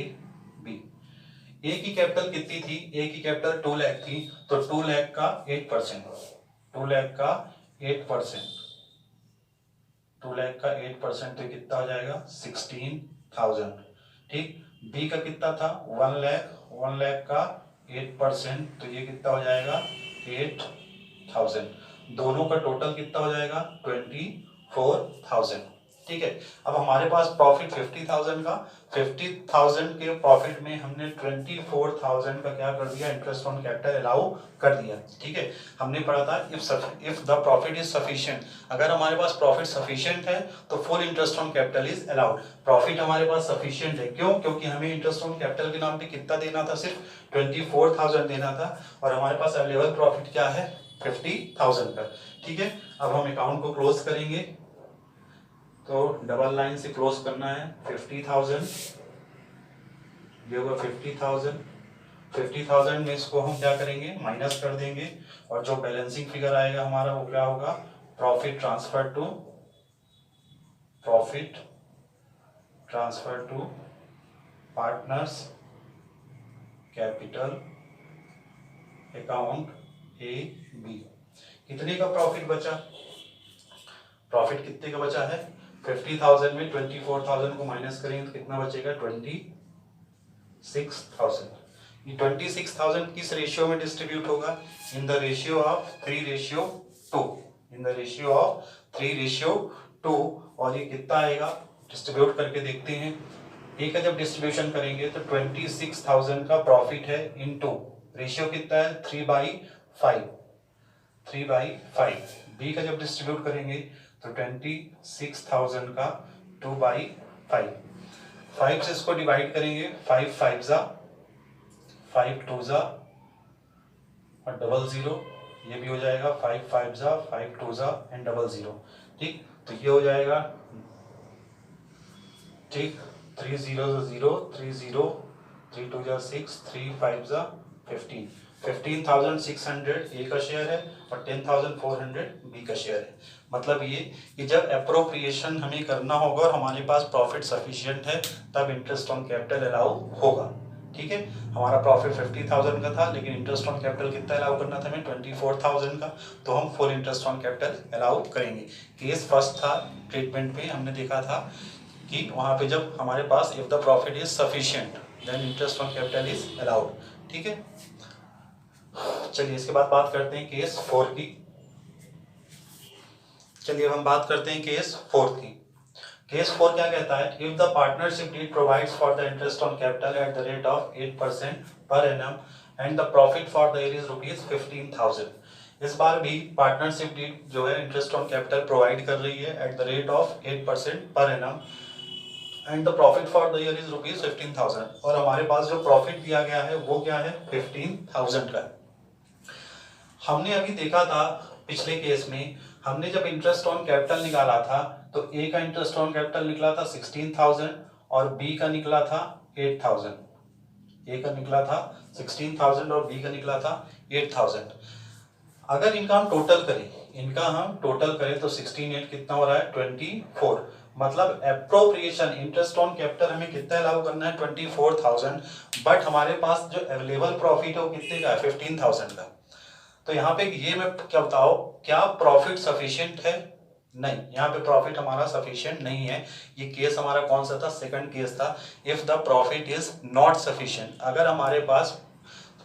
B. A की कैपिटल कितनी थी, ए की कैपिटल 2 लाख थी, तो 2 लाख का 8%, 2 लाख का 8%, 2 लाख का 8% तो कितना हो जाएगा 16,000। ठीक, बी का कितना था 1 लाख, 1 लाख का 8% तो ये कितना हो जाएगा 8,000। दोनों का टोटल कितना हो जाएगा 24,000। ठीक है, अब हमारे पास प्रॉफिट 50,000 का, 50,000 के प्रॉफिट में हमने 24,000 का क्या कर दिया, इंटरेस्ट ऑन कैपिटल अलाउ कर दिया। ठीक है, हमने पढ़ा था if the profit is sufficient, अगर हमारे पास प्रॉफिट सफिशिएंट है तो full interest on capital is allowed. Profit हमारे पास सफिशिएंट है, क्यों? क्योंकि हमें इंटरेस्ट ऑन कैपिटल के नाम पे कितना देना था, सिर्फ 24,000 देना था, और हमारे पास अवेलेबल प्रॉफिट क्या है, 50,000 का। ठीक है, अब हम अकाउंट को क्लोज करेंगे, तो डबल लाइन से क्लोज करना है। 50,000 ये होगा 50,000। 50,000 में इसको हम क्या करेंगे, माइनस कर देंगे, और जो बैलेंसिंग फिगर आएगा हमारा वो क्या होगा, profit transfer to partners capital account A B. कितने का प्रॉफिट बचा, प्रॉफिट कितने का बचा है, 50,000 में 24,000 को माइनस करेंगे तो कितना बचेगा, 26,000। ये 26,000 किस रेशियो में डिस्ट्रीब्यूट होगा, इन the ratio of 3:2, in the ratio of 3:2। और ये कितना आएगा, डिस्ट्रीब्यूट करके देखते हैं। ए का जब डिस्ट्रीब्यूशन करेंगे तो 26,000 का प्रॉफिट है, इनटू रेशियो कितना है, 3/5। बी का जब डिस्ट्रीब्यूट करेंगे तो 26,000 का 2/5। 5 से इसको डिवाइड करेंगे, 5 5 जा 5 2 जा और 00, ये भी हो जाएगा 5 5 जा 5 2 जा एंड 00। ठीक, तो ये हो जाएगा, ठीक, 3 0 0 3 0 3 2 जा 6 3 5 जा 15। 15,600 ए का शेयर है और 10,400 बी का शेयर है। मतलब ये कि जब अप्रोप्रिएशन हमें करना होगा और हमारे पास प्रॉफिट सफिशिएंट है तब इंटरेस्ट ऑन कैपिटल अलाउ होगा। ठीक है, हमारा प्रॉफिट 50,000 का था, लेकिन इंटरेस्ट ऑन कैपिटल कितना अलाउ करना था हमें, 24,000 का, तो हम full interest on capital allow करेंगे। केस फर्स्ट था, ट्रीटमेंट पे हमने देखा था कि वहां पे जब हमारे पास if the profit is sufficient then interest on capital is allowed. ठीक है, चलिए इसके बाद बात करते हैं केस 4 की। चलिए हम बात करते हैं केस 4 की। केस 4 क्या कहता है, if the partnership deed provides for the interest on capital at the rate of 8% per annum and the profit for the year is ₹15,000। इस बार भी पार्टनरशिप डीड जो है इंटरेस्ट ऑन कैपिटल प्रोवाइड कर रही है eight the rate of 8% per annum and the profit for the year is ₹15,000, और हमारे पास जो प्रॉफिट दिया गया है वो क्या है, 15,000 का है। हमने अभी देखा था पिछले केस में, हमने जब इंटरेस्ट ऑन कैपिटल निकाला था तो ए का इंटरेस्ट ऑन कैपिटल निकला था 16,000 और बी का निकला था 8,000। ए का निकला था 16,000 और बी का निकला था 8,000। अगर इनका हम टोटल करें तो 16 कितना हो रहा है, 24। मतलब एप्रोप्रिएशन इंटरेस्ट ऑन कैपिटल हमें कितना अलाउ करना है, 24,000, बट हमारे पास जो अवेलेबल प्रॉफिट है वो कितने का है, 15,000 का। तो यहाँ पे ये मैं क्या बताओ, क्या प्रॉफिट सफिशिएंट है, नहीं, यहाँ पे प्रॉफिट हमारा सफिशिएंट नहीं है। ये केस हमारा कौन सा था, सेकंड केस था, if the profit is not sufficient. अगर हमारे पास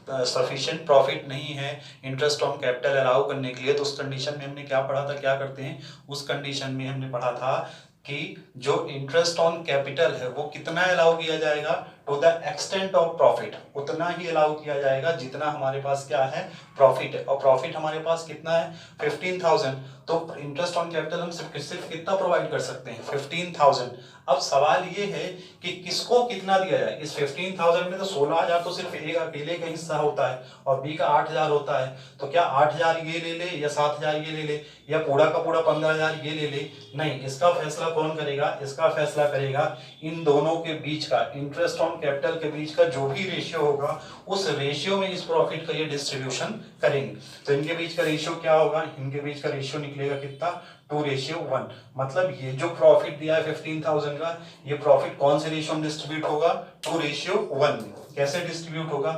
सफिशिएंट प्रॉफिट नहीं है इंटरेस्ट ऑन कैपिटल अलाउ करने के लिए, तो उस कंडीशन में हमने क्या पढ़ा था, क्या करते हैं, उस कंडीशन में हमने पढ़ा था कि जो इंटरेस्ट ऑन कैपिटल है वो कितना अलाउ किया जाएगा, to the extent of profit, उतना ही अलाउ किया जाएगा जितना हमारे पास क्या है, प्रॉफिट है। और प्रॉफिट हमारे पास कितना है, 15,000, तो इंटरेस्ट ऑन कैपिटल हम सिर्फ कितना प्रोवाइड कर सकते हैं, 15,000। अब सवाल ये है कि किसको कितना दिया जाए। इस 15,000 में तो 16,000 तो सिर्फ एक अकेले का हिस्सा होता है और बी का 8,000 होता है। तो क्या 8,000 ये ले ले या 7,000 ये ले ले या पूरा का पूरा 15,000 ये ले ले, नहीं, इसका फैसला कौन करेगा, इसका फैसला करेगा इन दोनों के बीच का, इंटरेस्ट ऑन कैपिटल के बीच का जो भी रेशियो होगा उस रेशियो में इस प्रॉफिट का ये डिस्ट्रीब्यूशन करेंगे। तो इनके बीच का रेशियो क्या होगा, इनके बीच का रेशियो निकलेगा कितना, 2:1। मतलब ये जो प्रॉफिट दिया है 15,000 का, ये प्रॉफिट कौन से रेशियो में डिस्ट्रीब्यूट होगा, 2:1 में। कैसे डिस्ट्रीब्यूट होगा,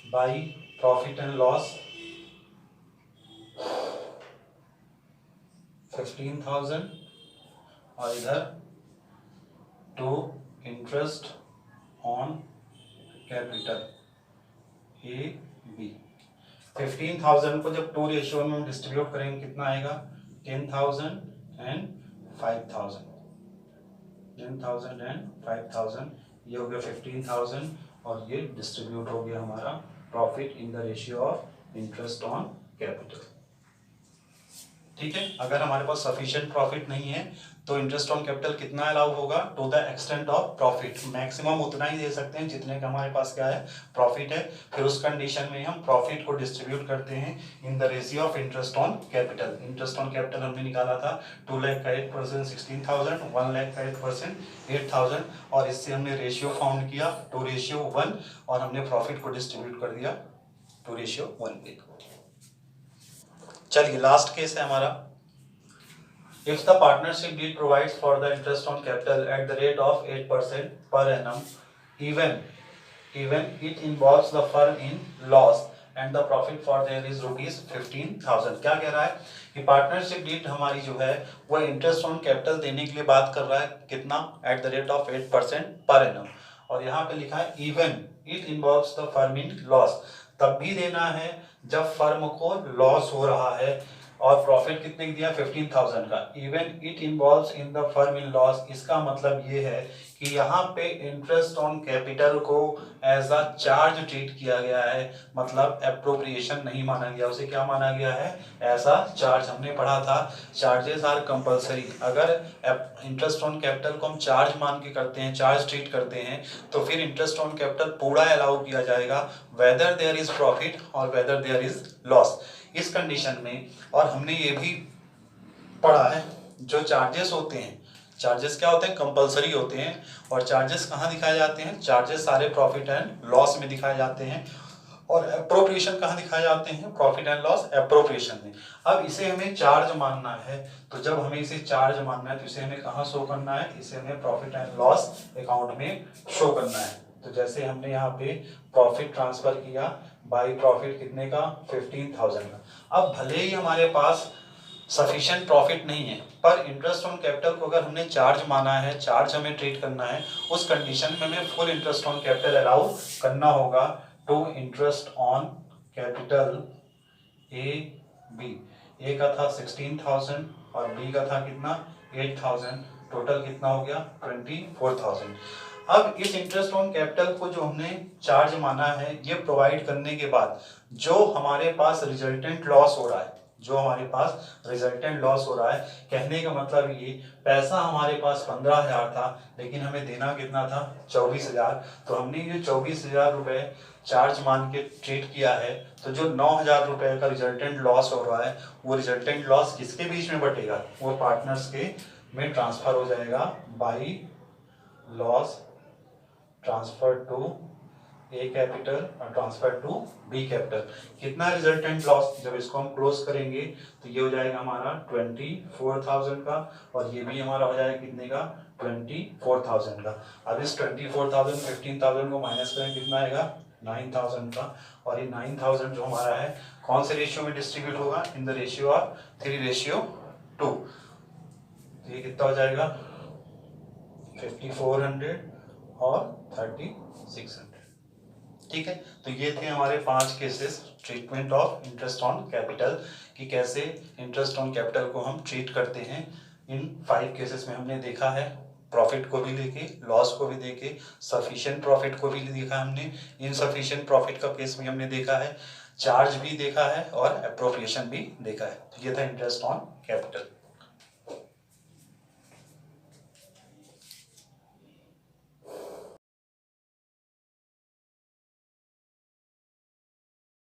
बाई प्रॉफिट एंड लॉस 15,000 और इधर to interest on capital A B. 15,000 को जब 2:1 में डिस्ट्रीब्यूट करेंगे कितना आएगा, 10,000 एंड 5,000। 10,000 एंड 5,000, ये हो गया 15,000 और ये डिस्ट्रीब्यूट हो गया हमारा profit in the ratio of interest on capital. ठीक है, अगर हमारे पास सफिशिएंट प्रॉफिट नहीं है तो इंटरेस्ट ऑन कैपिटल कितना अलाउ होगा, to the extent of profit, maximum उतना ही दे सकते हैं जितने का हमारे पास क्या है, प्रॉफिट है। फिर उस कंडीशन में हम प्रॉफिट को डिस्ट्रीब्यूट करते हैं इन the ratio of interest on capital. Interest on capital हमने निकाला था 2 लाख का 8% 16,000, 1 लाख का 8% 8,000, और इससे हमने रेशियो फाउंड किया 2:1 और हमने प्रॉफिट को डिस्ट्रीब्यूट कर दिया 2:1 पे। चलिए लास्ट केस है हमारा, if the partnership deed provides for the interest on capital at the rate of 8% per annum, even it involves the firm in loss and the profit for there is rupees 15,000। क्या कह रहा है कि पार्टनरशिप डीड हमारी जो है वो इंटरेस्ट ऑन कैपिटल देने के लिए बात कर रहा है, कितना, eight the rate of 8% per annum, और यहाँ पे लिखा है even it involves the firm in loss, तब भी देना है जब फर्म को लॉस हो रहा है, और प्रॉफिट कितने दिया, 15,000 का। Even it involves in the firm in loss, इसका मतलब ये है कि यहाँ पे इंटरेस्ट ऑन कैपिटल को एज अ चार्ज ट्रीट किया गया है, मतलब एप्रोप्रिएशन नहीं माना गया, उसे क्या माना गया है, एज अ चार्ज। हमने पढ़ा था चार्जेस आर कंपलसरी, अगर इंटरेस्ट ऑन कैपिटल को हम चार्ज मान के करते हैं, चार्ज ट्रीट करते हैं, तो फिर इंटरेस्ट ऑन कैपिटल पूरा अलाउ किया जाएगा, वेदर देयर इज प्रॉफिट और वेदर देयर इज लॉस। इस कंडीशन में, और हमने ये भी पढ़ा है जो चार्जेस होते हैं, चार्जेस क्या होते हैं, कंपलसरी होते हैं, और चार्जेस कहाँ दिखाए जाते हैं, चार्जेस सारे प्रॉफिट एंड लॉस में दिखाए जाते हैं, और एप्रोप्रिएशन कहाँ दिखाए जाते हैं, प्रॉफिट एंड लॉस एप्रोप्रिएशन में। अब इसे हमें चार्ज मानना है, तो जब हमें इसे चार्ज मानना है तो इसे हमें कहाँ शो करना है, इसे हमें प्रॉफिट एंड लॉस अकाउंट में शो करना है। तो जैसे हमने यहाँ पे प्रॉफिट ट्रांसफर किया बाई प्रॉफिट कितने का, 15,000 का। अब भले ही हमारे पास सफिशिएंट प्रॉफिट नहीं है, पर इंटरेस्ट ऑन कैपिटल को अगर हमने चार्ज माना है, चार्ज हमें ट्रीट करना है, उस कंडीशन में हमें full interest on capital allow करना होगा to interest on capital A B. A का था 16,000 और बी का था कितना, 8,000, टोटल कितना हो गया, 24,000। अब इस इंटरेस्ट ऑन कैपिटल को जो हमने चार्ज माना है, ये प्रोवाइड करने के बाद जो हमारे पास रिजल्टेंट लॉस हो रहा है, जो हमारे पास रिजल्टेंट लॉस हो रहा है, कहने का मतलब ये, पैसा हमारे पास 15,000 था लेकिन हमें देना कितना था, 24,000, तो हमने ये 24,000 रुपए चार्ज मान के ट्रीट किया है, तो जो 9,000 रुपए का रिजल्टेंट लॉस हो रहा है, वो रिजल्टेंट लॉस किसके बीच में बटेगा, वो पार्टनर्स के में ट्रांसफर हो जाएगा by loss transfer to A capital और ट्रांसफर टू बी कैपिटल। कितना रिजल्टेंट लॉस, जब इसको हम क्लोज करेंगे तो ये हो जाएगा हमारा 24,000 का, और ये भी हमारा हो जाएगा कितने का, 24,000 का। अब इस 24,000 15,000 को माइनस करें, कितना आएगा, 9,000 का, और ये 9,000 जो हमारा है कौन से रेशियो में डिस्ट्रीब्यूट होगा, इन द रेशियो ऑफ 3:2। तो ये कितना हो जाएगा, 5,400 और 3,600। ठीक है, तो ये थे हमारे 5 cases treatment of interest on capital, कि कैसे इंटरेस्ट ऑन कैपिटल को हम ट्रीट करते हैं। इन 5 केसेस में हमने देखा है, प्रॉफिट को भी देखे, लॉस को भी देखे, सफिशिएंट प्रॉफिट को भी देखा हमने, इनसफिशिएंट प्रॉफिट का केस भी हमने देखा है, चार्ज भी देखा है, और एप्रोप्रिएशन भी देखा है। तो ये था इंटरेस्ट ऑन कैपिटल।